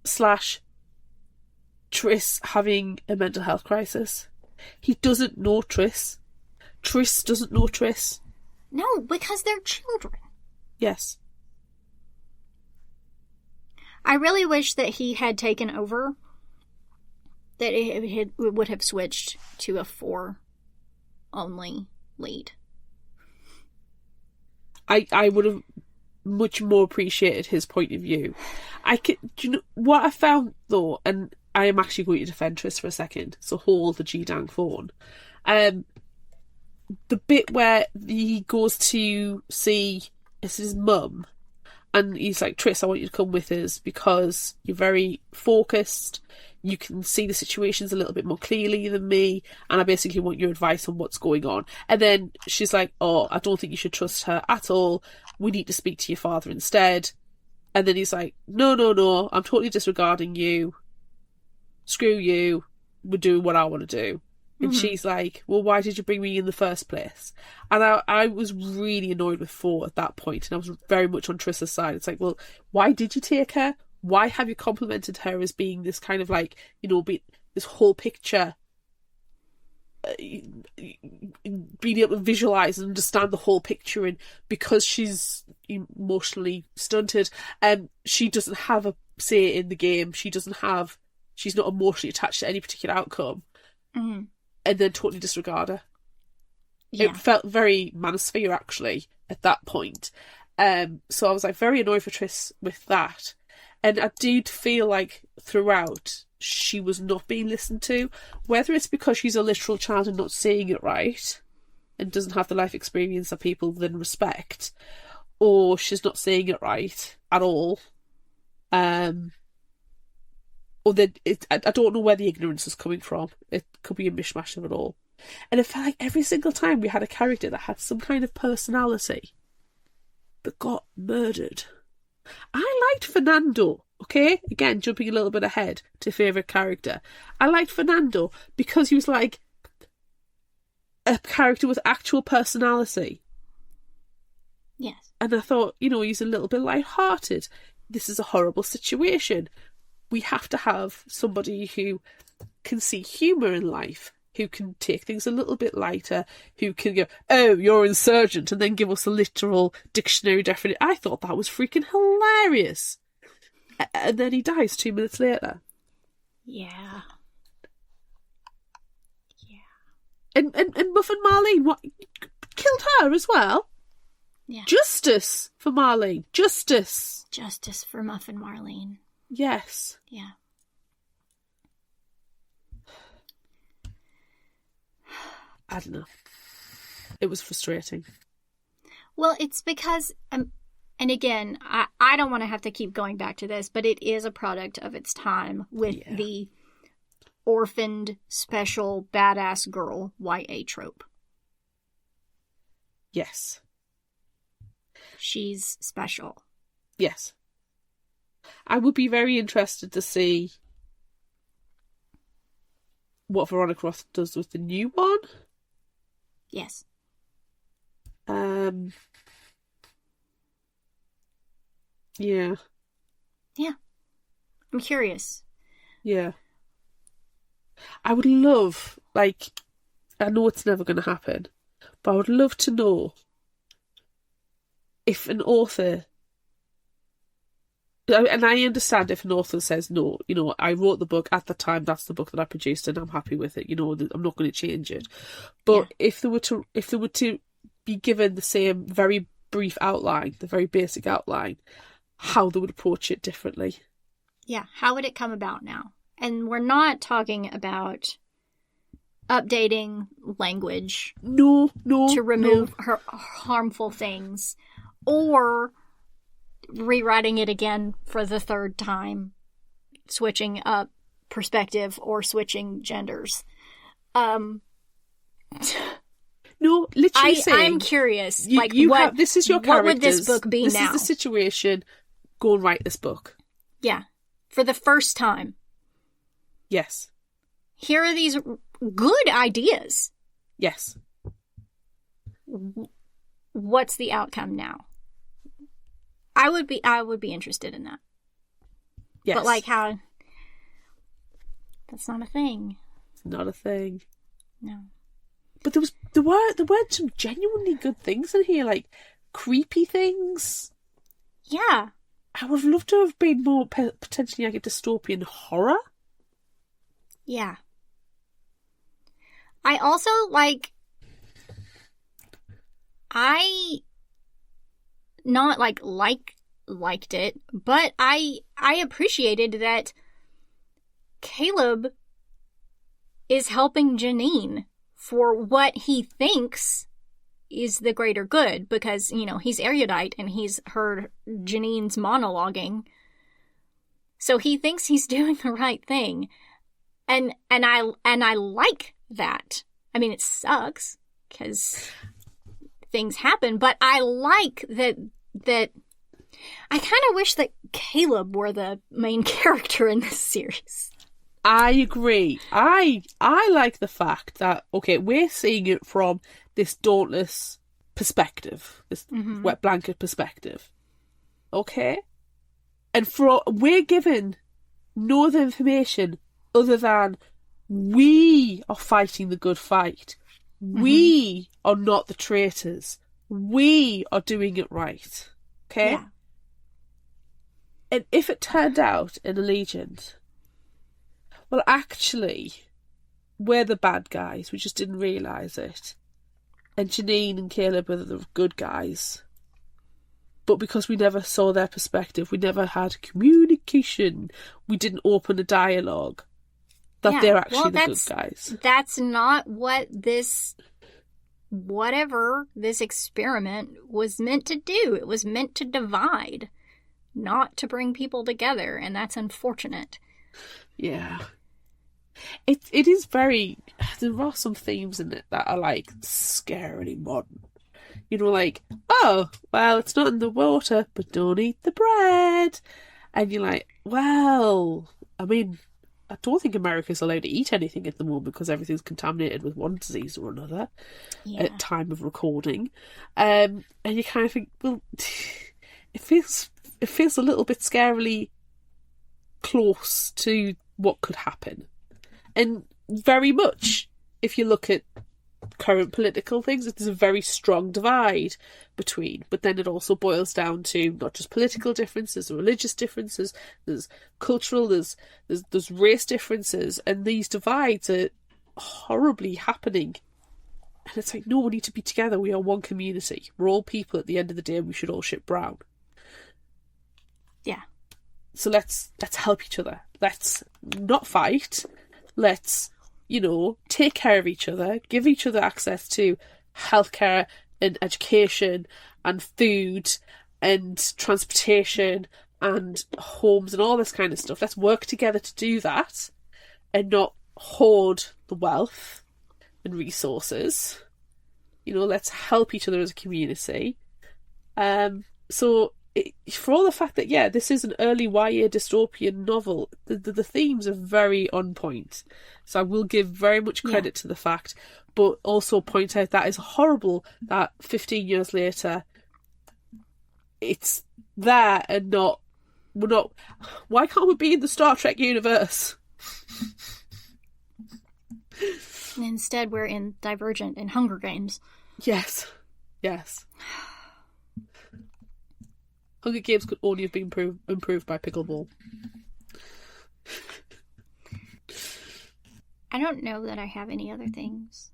/ Triss having a mental health crisis. He doesn't know Triss. Triss doesn't know Triss. No, because they're children. Yes. I really wish that he had taken over. That it would have switched to a 4-only lead. I would have much more appreciated his point of view. Do you know what I found though? And I am actually going to defend Triss for a second, so hold the G-dang phone. The bit where he goes to see his mum, And he's like, Triss, I want you to come with us because you're very focused. You can see the situations a little bit more clearly than me. And I basically want your advice on what's going on. And then she's like, oh, I don't think you should trust her at all. We need to speak to your father instead. And then he's like, no, I'm totally disregarding you. Screw you. We're doing what I want to do. And she's like, well, why did you bring me in the first place? And I was really annoyed with 4 at that point, and I was very much on Triss's side. It's like, well, why did you take her? Why have you complimented her as being this kind of like, you know, this whole picture, being able to visualise and understand the whole picture, and because she's emotionally stunted, she doesn't have a say in the game. She's not emotionally attached to any particular outcome. Mm-hmm. And then totally disregard her. Yeah. It felt very manosphere, actually, at that point. So I was like very annoyed for Triss with that. And I did feel like throughout she was not being listened to. Whether it's because she's a literal child and not seeing it right, and doesn't have the life experience that people then respect, or she's not seeing it right at all. Or that I don't know where the ignorance is coming from. It could be a mishmash of it all. And it felt like every single time we had a character that had some kind of personality that got murdered. I liked Fernando, okay? Again, jumping a little bit ahead to favourite character. I liked Fernando because he was like a character with actual personality. Yes. And I thought, you know, he's a little bit light-hearted. This is a horrible situation. We have to have somebody who can see humour in life, who can take things a little bit lighter, who can go, oh, you're Insurgent, and then give us a literal dictionary definition. I thought that was freaking hilarious. And then he dies 2 minutes later. Yeah. And Muff and Marlene, what, killed her as well? Yeah. Justice for Marlene. Justice. Justice for Muff and Marlene. Yes. Yeah. I don't know. It was frustrating. Well, it's because, and again, I don't want to have to keep going back to this, but it is a product of its time with the orphaned, special, badass girl YA trope. Yes. She's special. Yes. I would be very interested to see what Veronica Roth does with the new one. Yes. Yeah. Yeah. I'm curious. Yeah. I would love, like, I know it's never going to happen, but I would love to know if an author, and I understand if an author says, no, you know, I wrote the book at the time, that's the book that I produced and I'm happy with it, you know, I'm not going to change it. But if they were to be given the same very brief outline, the very basic outline, how they would approach it differently. Yeah, how would it come about now? And we're not talking about updating language. No. To remove her harmful things. Or rewriting it again for the third time. Switching up perspective or switching genders. No, literally saying... I'm curious. This is your characters. What would this book be now? This is the situation. Go and write this book. Yeah. For the first time. Yes. Here are these good ideas. Yes. What's the outcome now? I would be interested in that. Yes. But like how that's not a thing. It's not a thing. No. But there were some genuinely good things in here, like creepy things. Yeah. I would have loved to have been more potentially like a dystopian horror. Yeah. I also I not liked it, but I appreciated that Caleb is helping Janine for what he thinks is the greater good because, you know, he's erudite and he's heard Janine's monologuing. So he thinks he's doing the right thing. And I like that. I mean, it sucks because things happen, but I like that I kind of wish that Caleb were the main character in this series. I agree. I like the fact that, okay, we're seeing it from this dauntless perspective, this wet blanket perspective. Okay? And we're given no other information other than we are fighting the good fight. We are not the traitors. We are doing it right. Okay? Yeah. And if it turned out in Allegiant, well, actually, we're the bad guys. We just didn't realise it. And Janine and Caleb were the good guys. But because we never saw their perspective, we never had communication, we didn't open a dialogue, that they're actually the good guys. That's not what whatever this experiment was meant to do. It was meant to divide, not to bring people together, and that's unfortunate. Yeah. It is very... There are some themes in it that are, like, scarily modern. You know, like, oh, well, it's not in the water, but don't eat the bread. And you're like, well, I mean, I don't think America's allowed to eat anything at the moment because everything's contaminated with one disease or another at time of recording. And you kind of think, well, it feels a little bit scarily close to what could happen. And very much, if you look at current political things, there's a very strong divide between, but then it also boils down to not just political differences, religious differences, there's cultural, there's race differences, and these divides are horribly happening. And it's like, no, we need to be together. We are one community. We're all people at the end of the day, and we should all ship brown. Yeah. So let's help each other. Let's not fight. Let's, you know, take care of each other, give each other access to healthcare and education and food and transportation and homes and all this kind of stuff. Let's work together to do that and not hoard the wealth and resources. You know, let's help each other as a community. For all the fact that, yeah, this is an early YA dystopian novel, the themes are very on point. So I will give very much credit to the fact, but also point out that it's horrible that 15 years later, it's there and we're not... Why can't we be in the Star Trek universe? Instead, we're in Divergent and Hunger Games. Yes. Hunger Games could only have been improved by pickleball. I don't know that I have any other things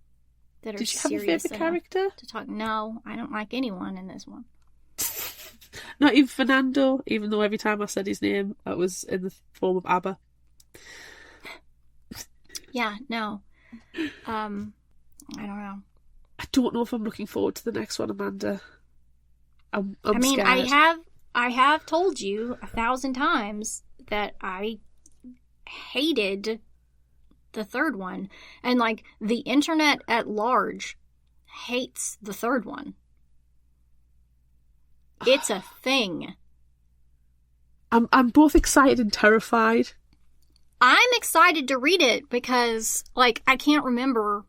that are Did you have a serious favourite character? to talk. No, I don't like anyone in this one. Not even Fernando, even though every time I said his name, it was in the form of ABBA. Yeah, no. I don't know. I don't know if I'm looking forward to the next one, Amanda. I'm scared. I have told you 1,000 times that I hated the third one. And, like, the internet at large hates the third one. It's a thing. I'm both excited and terrified. I'm excited to read it because, like, I can't remember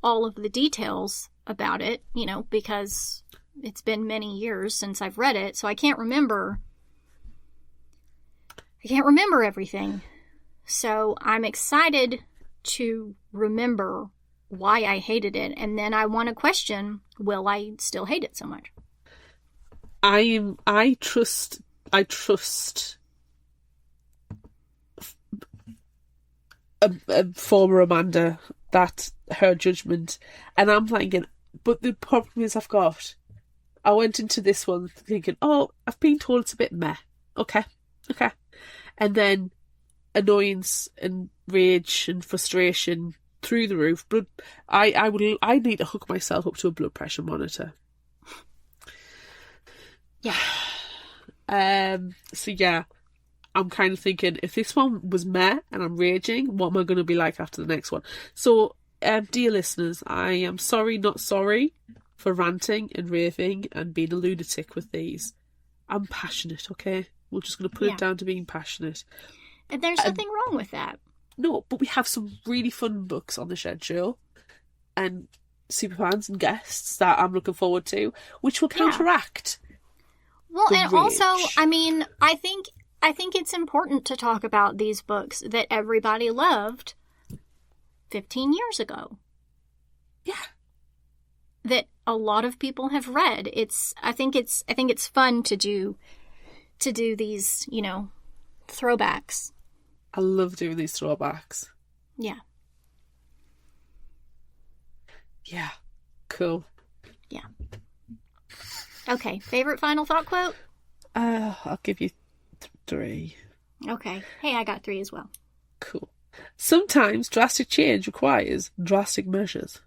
all of the details about it, you know, because it's been many years since I've read it, so I can't remember everything. So I'm excited to remember why I hated it, and then I want to question, will I still hate it so much? I trust a former Amanda, that her judgment, and I'm thinking, but the problem is I went into this one thinking, oh, I've been told it's a bit meh. Okay. And then annoyance and rage and frustration through the roof. Blood. I need to hook myself up to a blood pressure monitor. Yeah. So yeah, I'm kind of thinking, if this one was meh and I'm raging, what am I going to be like after the next one? So, dear listeners, I am sorry, not sorry for ranting and raving and being a lunatic with these. I'm passionate, okay? We're just going to put it down to being passionate. And there's nothing wrong with that. No, but we have some really fun books on the Shed Show and superfans and guests that I'm looking forward to, which will counteract. Well, and rage. also, I mean, I think it's important to talk about these books that everybody loved 15 years ago. Yeah. That a lot of people have read. I think it's fun to do these, you know, throwbacks. I love doing these throwbacks. Yeah. Yeah. Cool. Yeah. Okay, favorite final thought quote? I'll give you 3. Okay. Hey, I got 3 as well. Cool. Sometimes drastic change requires drastic measures.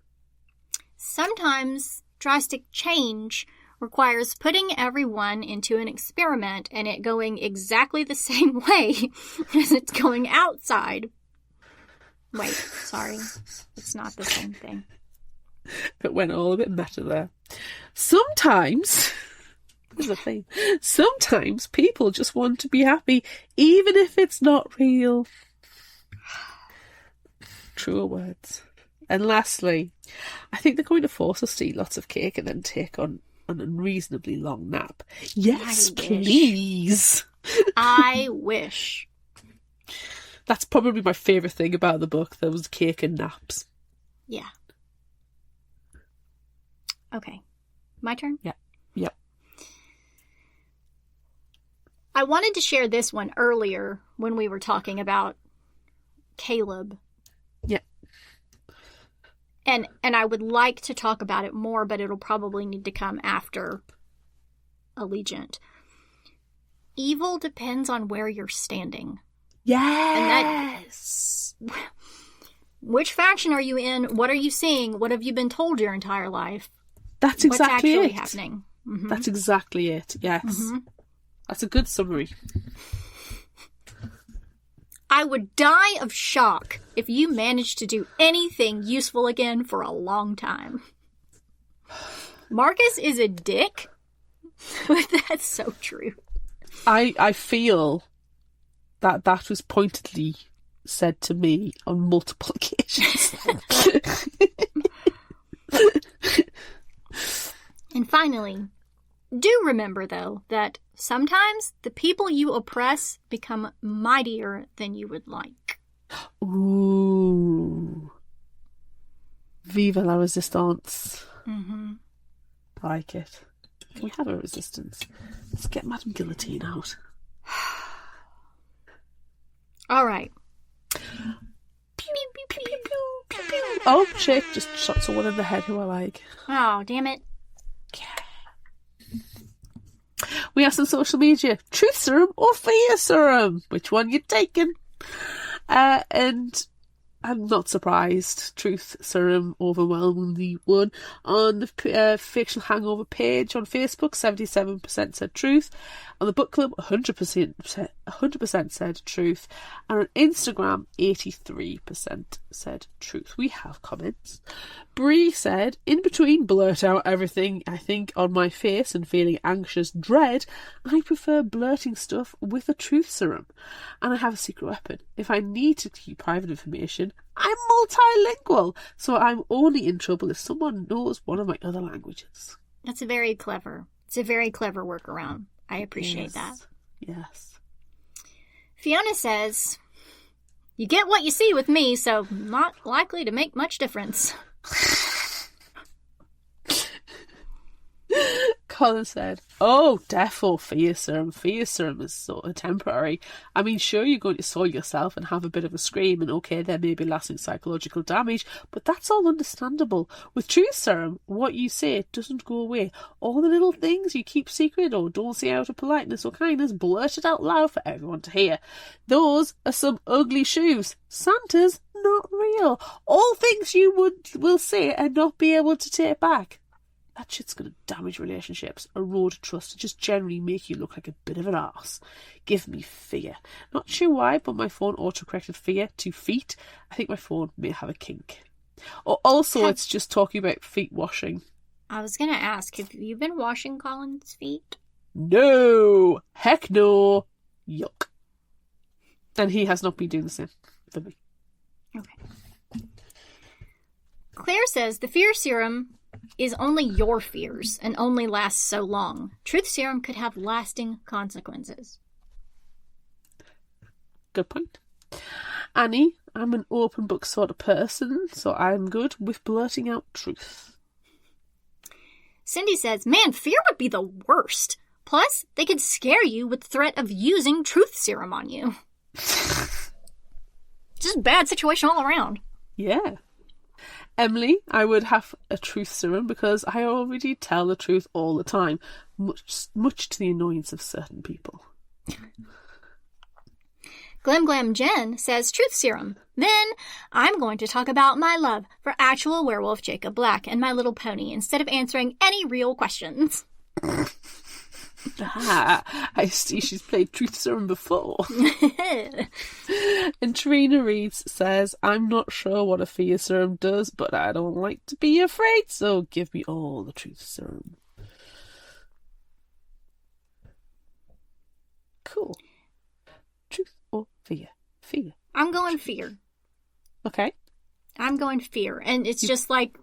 Sometimes drastic change requires putting everyone into an experiment and it going exactly the same way as it's going outside. Wait, sorry. It's not the same thing. It went all a bit meta there. Sometimes, there's a theme. Sometimes people just want to be happy, even if it's not real. Truer words. And lastly, I think they're going to force us to eat lots of cake and then take on an unreasonably long nap. Yes, please. I wish. That's probably my favourite thing about the book. There was cake and naps. Yeah. Okay. My turn? Yeah. Yep. I wanted to share this one earlier when we were talking about Caleb. Yeah. And I would like to talk about it more, but it'll probably need to come after Allegiant. Evil depends on where you're standing. Yes! And which faction are you in? What are you seeing? What have you been told your entire life? That's exactly What's actually it. happening? Mm-hmm. That's exactly it, yes. Mm-hmm. That's a good summary. I would die of shock if you managed to do anything useful again for a long time. Marcus is a dick, but that's so true. I feel that was pointedly said to me on multiple occasions. And finally, do remember, though, that sometimes the people you oppress become mightier than you would like. Ooh. Vive la resistance. Mm-hmm. I like it. We have a resistance. Let's get Madame Guillotine out. All right. Pew, pew, pew, pew, pew, pew. Oh, shit. Just shot someone in the head who I like. Oh, damn it. We have some social media. Truth serum or fear serum? Which one you taking? And I'm not surprised. Truth serum overwhelmingly won. On the Fictional Hangover page on Facebook, 77% said truth. On the book club, 100% said truth. And on Instagram, 83% said truth. We have comments. Bree said, in between blurt out everything I think on my face and feeling anxious dread, I prefer blurting stuff with a truth serum. And I have a secret weapon. If I need to keep private information, I'm multilingual, so I'm only in trouble if someone knows one of my other languages. It's a very clever workaround. I appreciate that. Yes. Fiona says, you get what you see with me, so not likely to make much difference. Colin said, oh, defo fear serum. Fear serum is sort of temporary. I mean, sure, you're going to soil yourself and have a bit of a scream, and okay, there may be lasting psychological damage, but that's all understandable. With truth serum, what you say doesn't go away. All the little things you keep secret or don't say out of politeness or kindness, blurted out loud for everyone to hear. Those are some ugly shoes. Santa's not real. real. All things you will say and not be able to take back. That shit's going to damage relationships, erode trust, and just generally make you look like a bit of an arse. Give me fear. Not sure why, but my phone autocorrected fear to feet. I think my phone may have a kink. Or also, it's just talking about feet washing. I was going to ask, have you been washing Colin's feet? No! Heck no! Yuck. And he has not been doing the same for me. Okay. Claire says, the fear serum is only your fears and only lasts so long. Truth serum could have lasting consequences. Good point. Annie, I'm an open book sort of person, so I'm good with blurting out truth. Cindy says, man, fear would be the worst. Plus, they could scare you with the threat of using truth serum on you. Just bad situation all around. Yeah. Emily, I would have a truth serum because I already tell the truth all the time, much to the annoyance of certain people. Glam Glam Jen says truth serum. Then I'm going to talk about my love for actual werewolf Jacob Black and My Little Pony instead of answering any real questions. I see she's played Truth Serum before. And Trina Reeves says, I'm not sure what a fear serum does, but I don't like to be afraid, so give me all the Truth Serum. Cool. Truth or fear? Fear. I'm going fear. Okay. I'm going fear. And it's just like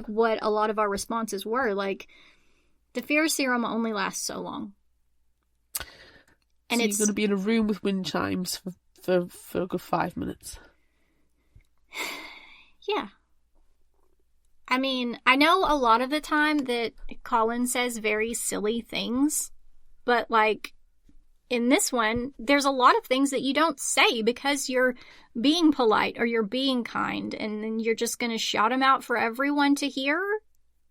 what a lot of our responses were. Like, the fear serum only lasts so long. And so it's you're going to be in a room with wind chimes for a good 5 minutes. Yeah. I mean, I know a lot of the time that Colin says very silly things, but like in this one, there's a lot of things that you don't say because you're being polite or you're being kind, and then you're just going to shout them out for everyone to hear.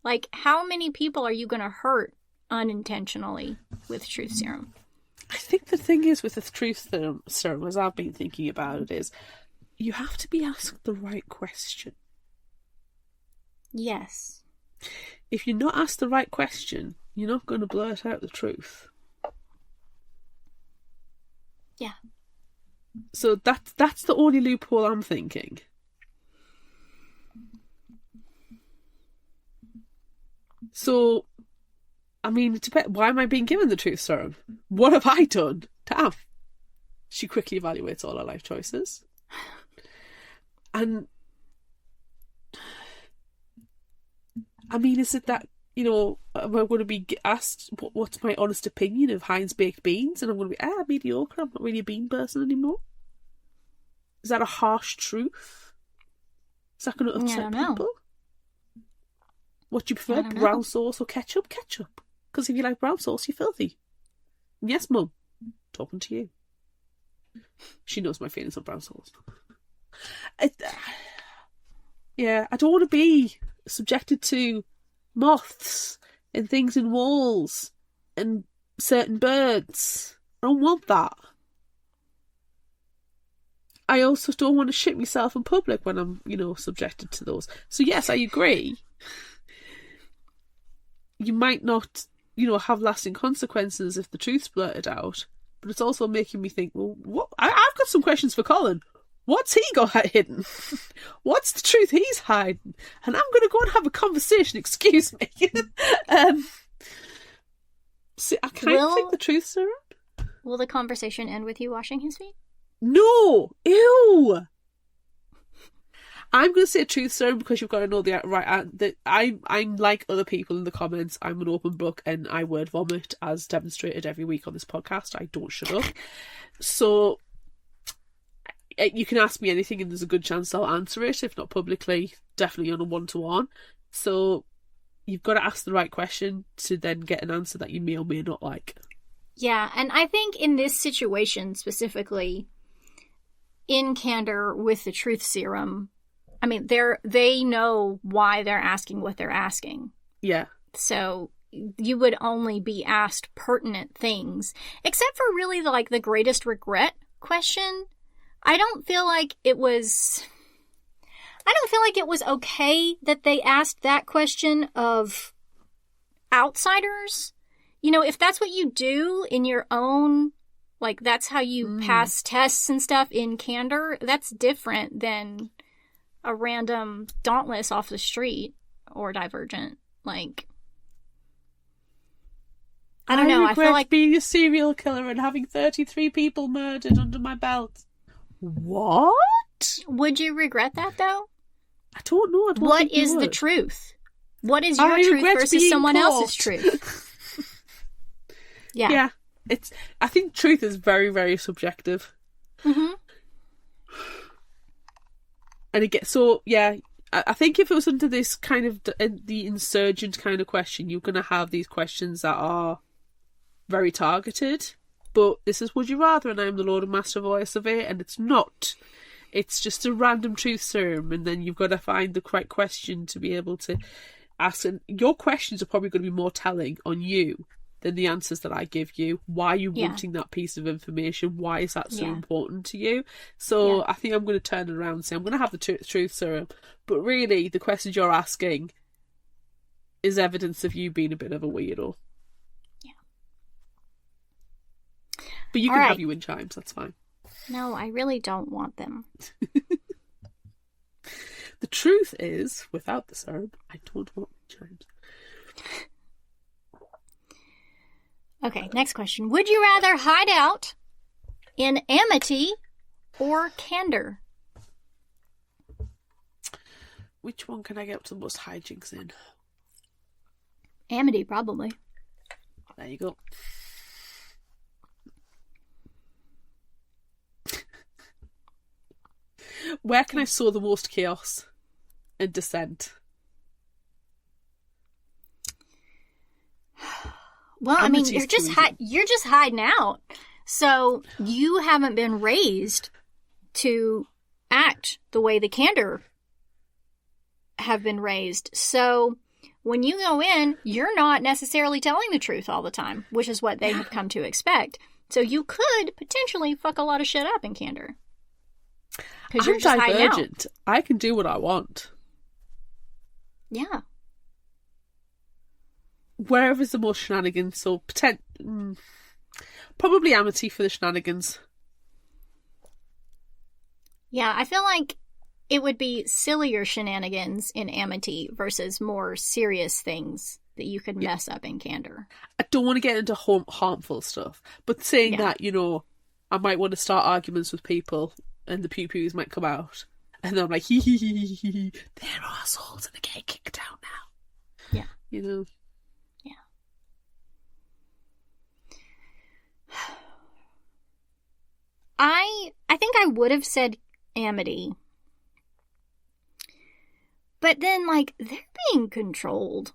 Like, how many people are you going to hurt unintentionally with truth serum? I think the thing is with the truth serum, as I've been thinking about it, is you have to be asked the right question. Yes. If you're not asked the right question, you're not going to blurt out the truth. Yeah. So that's the only loophole I'm thinking. So, I mean, it depends. Why am I being given the truth serum? What have I done? Damn. She quickly evaluates all her life choices. And, I mean, is it that, you know, am I going to be asked what's my honest opinion of Heinz baked beans? And I'm going to be, mediocre, I'm not really a bean person anymore. Is that a harsh truth? Is that going to upset people? What do you prefer, brown sauce or ketchup? Ketchup. Because if you like brown sauce, you're filthy. Yes, Mum. Talking to you. She knows my feelings on brown sauce. Yeah, I don't want to be subjected to moths and things in walls and certain birds. I don't want that. I also don't want to shit myself in public when I'm, subjected to those. So yes, I agree. You might not, have lasting consequences if the truth's blurted out, but it's also making me think, well, what? I've got some questions for Colin. What's he got hidden? What's the truth he's hiding? And I'm going to go and have a conversation, excuse me. See, I can't take the truth serum. Will the conversation end with you washing his feet? No! Ew! I'm going to say truth serum because you've got to know the right. I'm like other people in the comments. I'm an open book and I word vomit as demonstrated every week on this podcast. I don't shut up. So you can ask me anything and there's a good chance I'll answer it. If not publicly, definitely on a one-to-one. So you've got to ask the right question to then get an answer that you may or may not like. Yeah, and I think in this situation specifically, in candor with the truth serum, I mean, they know why they're asking what they're asking. Yeah. So you would only be asked pertinent things, except for really the greatest regret question. I don't feel like it was. feel like it was okay that they asked that question of outsiders. You know, if that's what you do in your own, like, that's how you pass tests and stuff in Candor, that's different than a random Dauntless off the street or Divergent. Like, I don't know. I feel like being a serial killer and having 33 people murdered under my belt. What? Would you regret that, though? I don't know. What is the truth? What is your truth versus someone else's truth? Yeah. I think truth is very, very subjective. Mm-hmm. And it gets I think if it was under this kind of the insurgent kind of question, you're going to have these questions that are very targeted. But this is Would You Rather, and I'm the Lord and Master Voice of it, and it's not. It's just a random truth serum, and then you've got to find the correct question to be able to ask. And your questions are probably going to be more telling on you than the answers that I give you. Why are you wanting that piece of information? Why is that so important to you? So I think I'm going to turn it around and say I'm going to have the truth serum, but really the questions you're asking is evidence of you being a bit of a weirdo. Yeah. But you can have your windchimes, that's fine. No, I really don't want them. The truth is, without the serum, I don't want windchimes. Okay, next question. Would you rather hide out in Amity or Candor? Which one can I get up to the most hijinks in? Amity, probably. There you go. Where can I sow the most chaos and dissent? Well, I mean, you're just hiding out. So you haven't been raised to act the way the Candor have been raised. So when you go in, you're not necessarily telling the truth all the time, which is what they have come to expect. So you could potentially fuck a lot of shit up in Candor. Because you're just Divergent. I can do what I want. Yeah. Wherever's the most shenanigans, so probably Amity for the shenanigans. Yeah, I feel like it would be sillier shenanigans in Amity versus more serious things that you could mess up in Candor. I don't want to get into harmful stuff, but saying that, you know, I might want to start arguments with people and the pew-pews might come out. And then I'm like, they're assholes and they're getting kicked out now. Yeah. You know? Yeah. I think I would have said Amity. But then, like, they're being controlled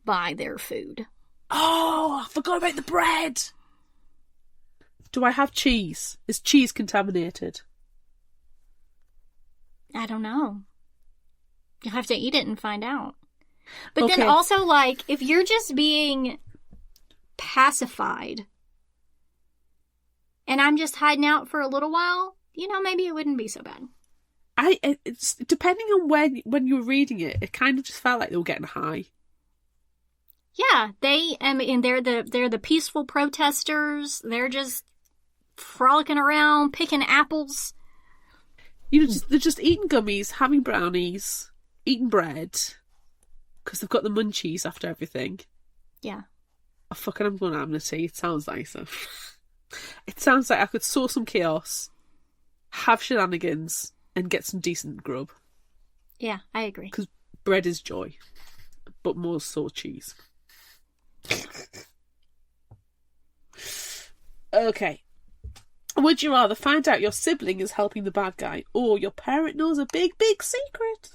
by their food. Oh, I forgot about the bread. Do I have cheese? Is cheese contaminated? I don't know. You'll have to eat it and find out. But then also, like, if you're just being pacified and I'm just hiding out for a little while, you know, maybe it wouldn't be so bad. It's depending on when you were reading it, it kind of just felt like they were getting high. Yeah, they're the peaceful protesters. They're just frolicking around, picking apples. You know, they're just eating gummies, having brownies, eating bread, because they've got the munchies after everything. Yeah. I'm going Amity. It sounds nicer. It sounds like I could sow some chaos, have shenanigans, and get some decent grub. Yeah, I agree. Because bread is joy, but more so cheese. Okay. Would you rather find out your sibling is helping the bad guy or your parent knows a big, big secret?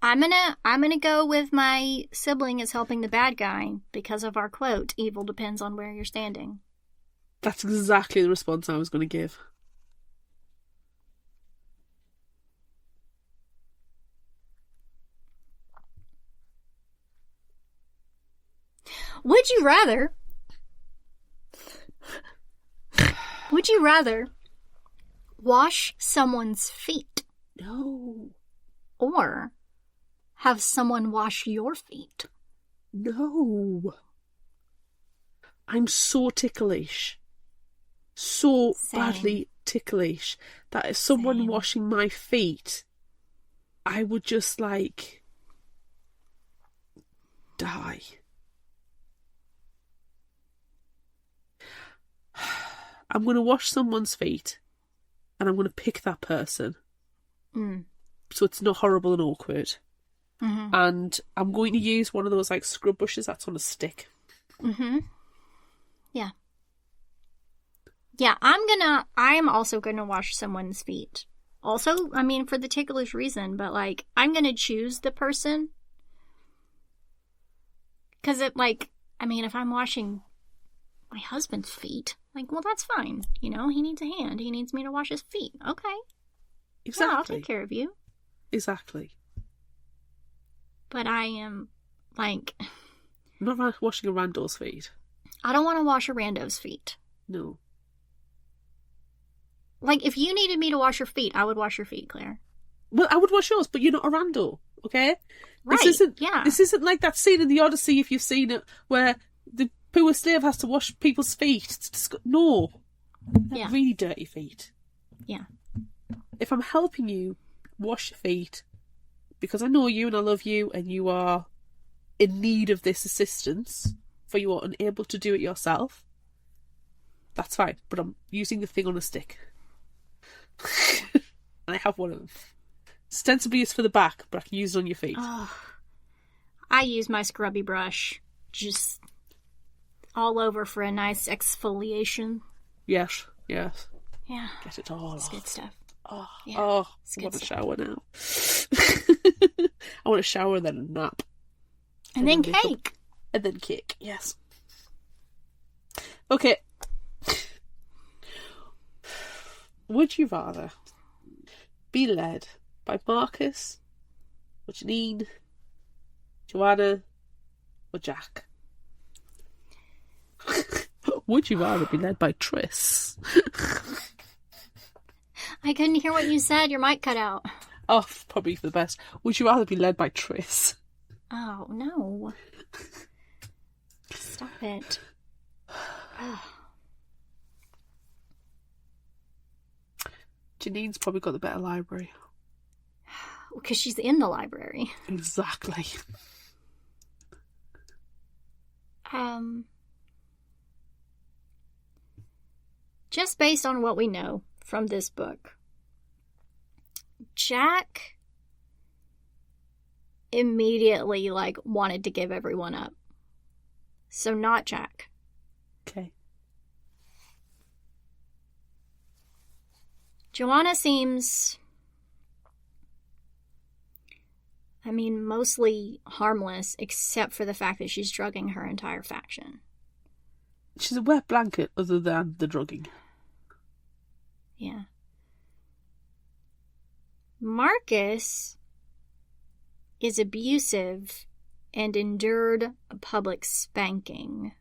I'm gonna go with my sibling is helping the bad guy because of our quote, evil depends on where you're standing. That's exactly the response I was going to give. Would you rather wash someone's feet. No. Or have someone wash your feet. No. I'm so ticklish. So Same. badly ticklish that if someone Same. washing my feet, I would just like die. I'm going to wash someone's feet and I'm going to pick that person. So it's not horrible and awkward. Mm-hmm. And I'm going to use one of those like scrub brushes that's on a stick. Mm-hmm. Yeah. Yeah, I'm also gonna wash someone's feet. Also, I mean, for the ticklish reason, but like, I'm gonna choose the person. Because it, like, I mean, if I'm washing my husband's feet, like, well, that's fine. You know, he needs a hand. He needs me to wash his feet. Okay. Exactly. Yeah, I'll take care of you. Exactly. But I am, like... I'm not washing a rando's feet. I don't want to wash a rando's feet. No. Like, if you needed me to wash your feet, I would wash your feet, Claire. Well, I would wash yours, but you're not a rando, okay? Right, This isn't like that scene in the Odyssey, if you've seen it, where the poor slave has to wash people's feet. No. They're really dirty feet. Yeah. If I'm helping you wash your feet, because I know you and I love you and you are in need of this assistance, for you are unable to do it yourself, that's fine. But I'm using the thing on a stick. And I have one of them. Ostensibly it's for the back, but I can use it on your feet. Oh, I use my scrubby brush just all over for a nice exfoliation. Yes, yes. Yeah. Get it all It's off. good stuff. Oh, Yeah, I good want to stuff. shower now. I want to shower and then a nap. And then make up. cake. And then cake, yes. Okay. Would you rather be led by Marcus, or Janine, Joanna, or Jack? Would you rather be led by Triss? I couldn't hear what you said. Your mic cut out. Oh, probably for the best. Would you rather be led by Triss? Oh, no. Stop it. Janine's probably got the better library. Because she's in the library. Exactly. Just based on what we know from this book, Jack immediately, like, wanted to give everyone up. So not Jack. Okay. Joanna seems, I mean, mostly harmless, except for the fact that she's drugging her entire faction. She's a wet blanket other than the drugging. Yeah. Marcus is abusive and endured a public spanking.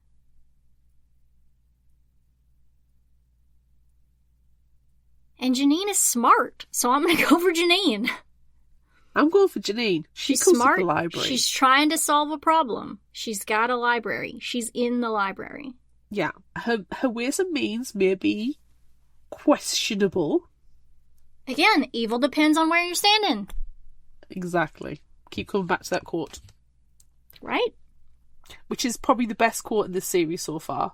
And Janine is smart, so I'm going to go for Janine. I'm going for Janine. She's comes smart. to the library. She's trying to solve a problem. She's got a library. She's in the library. Yeah. Her ways and means may be questionable. Again, evil depends on where you're standing. Exactly. Keep coming back to that quote. Right? Which is probably the best quote in this series so far.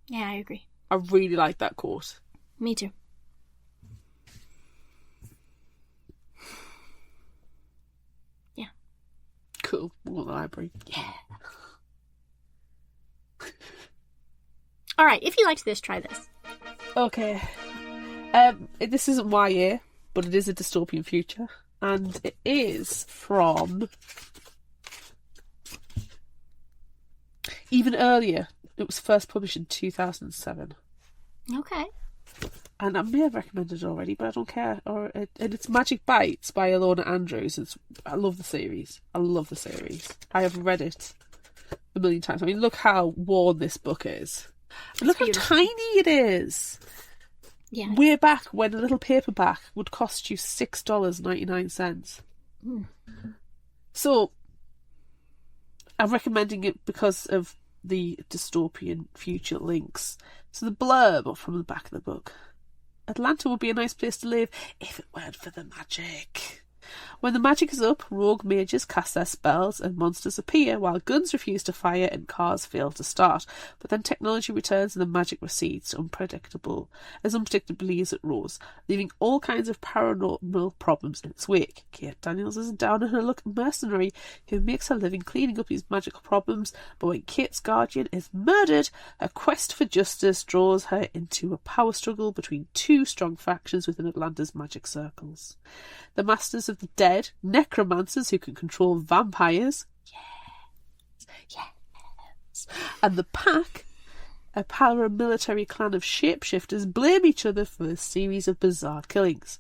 Yeah, I agree. I really like that quote. Me too. Yeah. Cool. We're at the library. Yeah. All right, if you liked this, try this. Okay. This isn't YA, but it is a dystopian future. And it is from even earlier. It was first published in 2007. Okay. And I may have recommended it already, but I don't care. And it's Magic Bites by Ilona Andrews. I love the series. I have read it a million times. I mean, look how worn this book is. And look how tiny it is. Yeah. Way back when a little paperback would cost you $6.99. So, I'm recommending it because of the dystopian future links. So the blurb from the back of the book. Atlanta would be a nice place to live if it weren't for the magic. When the magic is up, rogue mages cast their spells and monsters appear while guns refuse to fire and cars fail to start. But then technology returns and the magic recedes as unpredictably as it rose, leaving all kinds of paranormal problems in its wake. Kate Daniels is a down-on-her-luck mercenary who makes her living cleaning up these magical problems, but when Kate's guardian is murdered, her quest for justice draws her into a power struggle between two strong factions within Atlanta's magic circles. The Masters of the Dead, necromancers who can control vampires, yes, and the Pack, a paramilitary clan of shapeshifters, blame each other for a series of bizarre killings.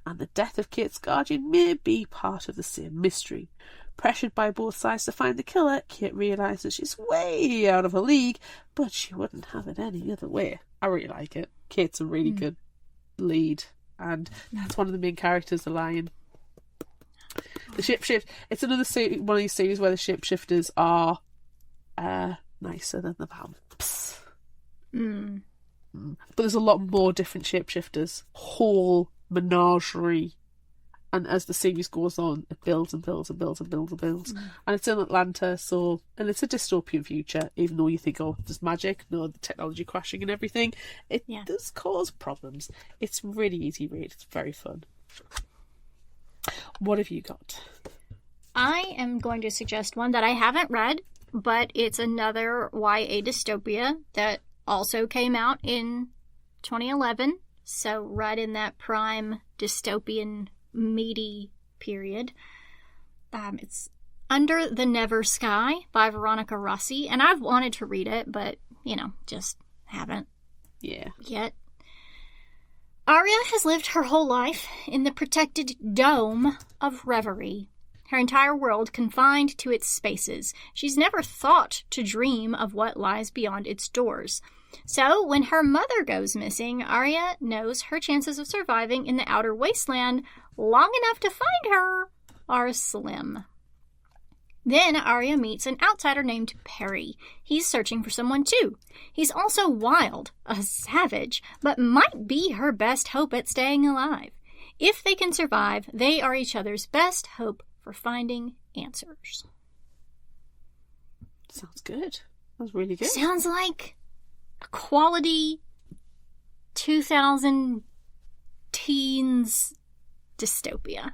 And the death of Kate's guardian may be part of the same mystery. Pressured by both sides to find the killer, Kate realises she's way out of her league, but she wouldn't have it any other way. I really like it. Kate's a really good lead. And that's one of the main characters, the lion. The shapeshift. It's another one of these series where the shapeshifters are nicer than the vamps. But there's a lot more different shapeshifters. Whole menagerie. And as the series goes on, it builds and builds and builds and builds and builds. And it's in Atlanta, and it's a dystopian future, even though you think, oh, there's magic, no, the technology crashing and everything. It does cause problems. It's really easy read. It's very fun. What have you got? I am going to suggest one that I haven't read, but it's another YA dystopia that also came out in 2011. So right in that prime dystopian meaty period. It's Under the Never Sky by Veronica Roth, and I've wanted to read it, but, just haven't yet. Arya has lived her whole life in the protected dome of reverie, her entire world confined to its spaces. She's never thought to dream of what lies beyond its doors. So, when her mother goes missing, Arya knows her chances of surviving in the outer wasteland long enough to find her are slim. Then Arya meets an outsider named Perry. He's searching for someone too. He's also wild, a savage, but might be her best hope at staying alive. If they can survive, they are each other's best hope for finding answers. Sounds good. Sounds really good. Sounds like a quality 2000 teens dystopia.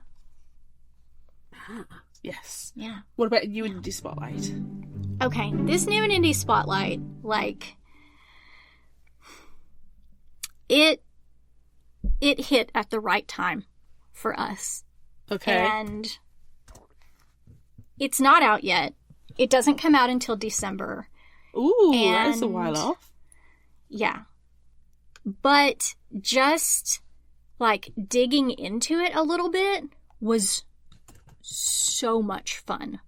Yes. Yeah. What about New Indie Spotlight? Okay, this New and Indie Spotlight, it hit at the right time for us. Okay. And it's not out yet. It doesn't come out until December. Ooh, that is a while off. Yeah. But just, digging into it a little bit was so much fun.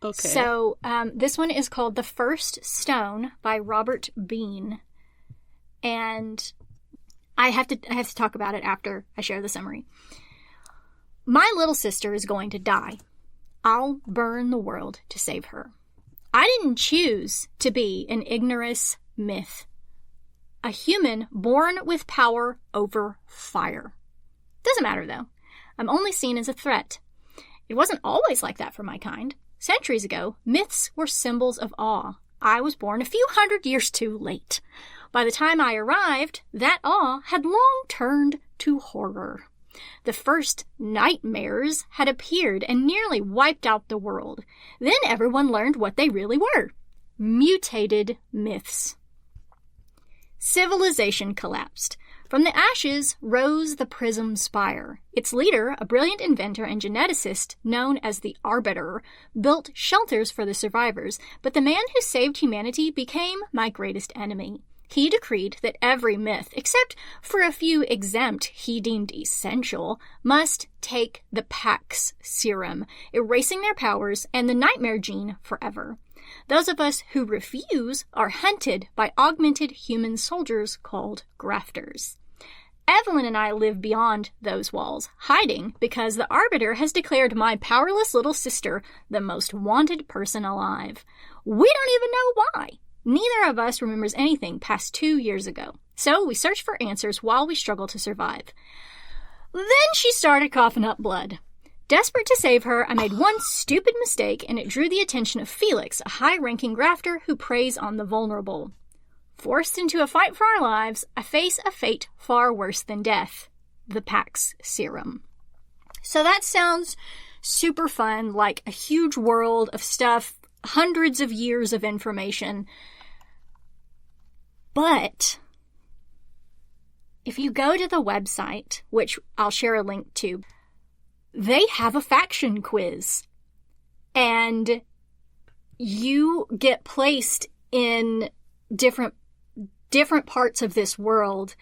Okay. So, this one is called The First Stone by Robert Bean. And I have to talk about it after I share the summary. My little sister is going to die. I'll burn the world to save her. I didn't choose to be an ignorous myth. A human born with power over fire. Doesn't matter, though. I'm only seen as a threat. It wasn't always like that for my kind. Centuries ago, myths were symbols of awe. I was born a few hundred years too late. By the time I arrived, that awe had long turned to horror. The first nightmares had appeared and nearly wiped out the world. Then everyone learned what they really were. Mutated myths. Civilization collapsed. From the ashes rose the Prism Spire. Its leader, a brilliant inventor and geneticist known as the Arbiter, built shelters for the survivors, but the man who saved humanity became my greatest enemy. He decreed that every myth, except for a few exempt he deemed essential, must take the Pax Serum, erasing their powers and the nightmare gene forever. Those of us who refuse are hunted by augmented human soldiers called grafters. Evelyn and I live beyond those walls, hiding because the Arbiter has declared my powerless little sister the most wanted person alive. We don't even know why. Neither of us remembers anything past 2 years ago. So we search for answers while we struggle to survive. Then she started coughing up blood. Desperate to save her, I made one stupid mistake, and it drew the attention of Felix, a high-ranking grafter who preys on the vulnerable. Forced into a fight for our lives, I face a fate far worse than death. The Pax Serum. So that sounds super fun, like a huge world of stuff, hundreds of years of information. But if you go to the website, which I'll share a link to, they have a faction quiz. And you get placed in different parts of this world.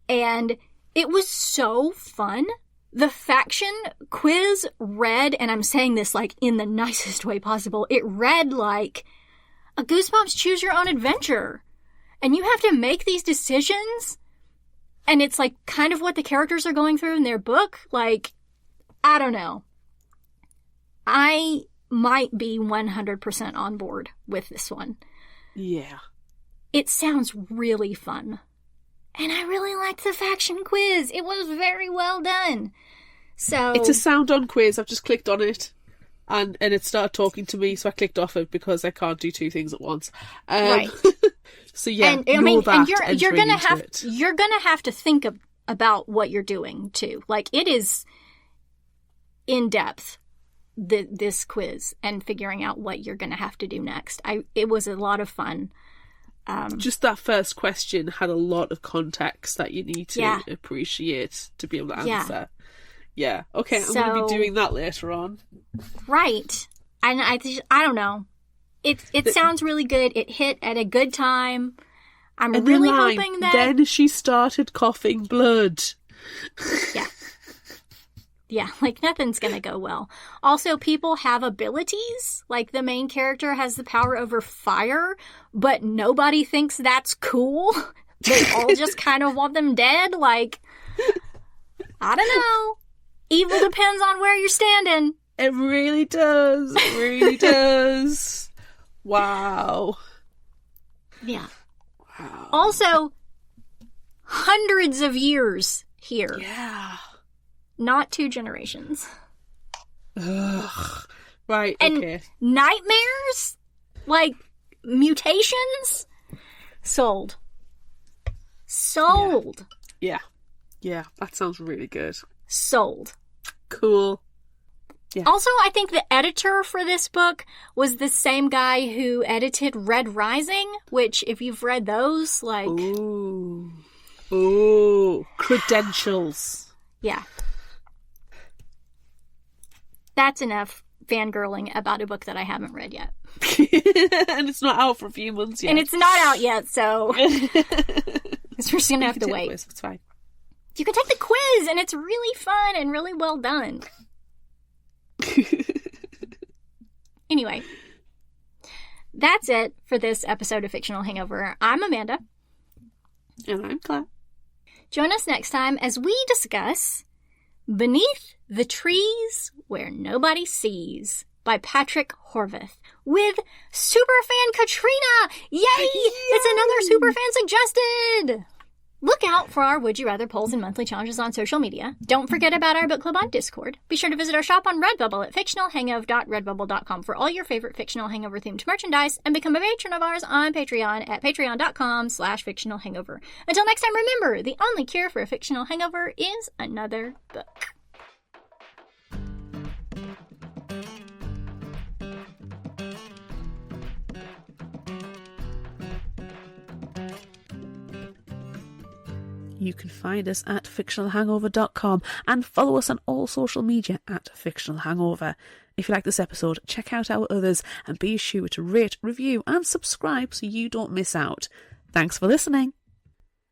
And it was so fun. The faction quiz read, and I'm saying this like in the nicest way possible, it read like a Goosebumps Choose Your Own Adventure. And you have to make these decisions. And it's like kind of what the characters are going through in their book. Like, I don't know. I might be 100% on board with this one. Yeah. It sounds really fun. And I really liked the faction quiz. It was very well done. So it's a sound-on quiz. I've just clicked on it. And it started talking to me, so I clicked off it because I can't do two things at once. Right. So yeah, and I mean, and you're gonna have to think about what you're doing too. Like, it is in depth, this quiz, and figuring out what you're gonna have to do next. It was a lot of fun. Just that first question had a lot of context that you need to appreciate to be able to answer. Yeah. Okay, I'm going to be doing that later on. Right. And I don't know. It sounds really good. It hit at a good time. I'm really hoping that... Then she started coughing blood. Yeah. Yeah, like nothing's going to go well. Also, people have abilities. Like, the main character has the power over fire, but nobody thinks that's cool. They all just kind of want them dead. Like, I don't know. Evil depends on where you're standing. It really does. It really does. Wow. Yeah. Wow. Also, hundreds of years here. Yeah. Not 2 generations. Ugh. Right, and okay. Nightmares? Like, mutations? Sold. Sold. Yeah. Yeah, that sounds really good. Sold. Cool. Yeah. Also, I think the editor for this book was the same guy who edited Red Rising, which, if you've read those, like... Ooh. Credentials. Yeah. That's enough fangirling about a book that I haven't read yet. And it's not out for a few months yet. And it's not out yet, so... We're just going to have to wait. It's fine. You can take the quiz, and it's really fun and really well done. Anyway, that's it for this episode of Fictional Hangover. I'm Amanda. And I'm Claire. Join us next time as we discuss Beneath the Trees Where Nobody Sees by Patrick Horvath with Superfan Katrina. Yay! It's another Superfan suggested! Look out for our Would You Rather polls and monthly challenges on social media. Don't forget about our book club on Discord. Be sure to visit our shop on Redbubble at fictionalhangover.redbubble.com for all your favorite Fictional Hangover themed merchandise, and become a patron of ours on Patreon at patreon.com/fictionalhangover. Until next time, remember, the only cure for a fictional hangover is another book. You can find us at fictionalhangover.com and follow us on all social media at Fictional Hangover. If you like this episode, check out our others and be sure to rate, review and subscribe so you don't miss out. Thanks for listening.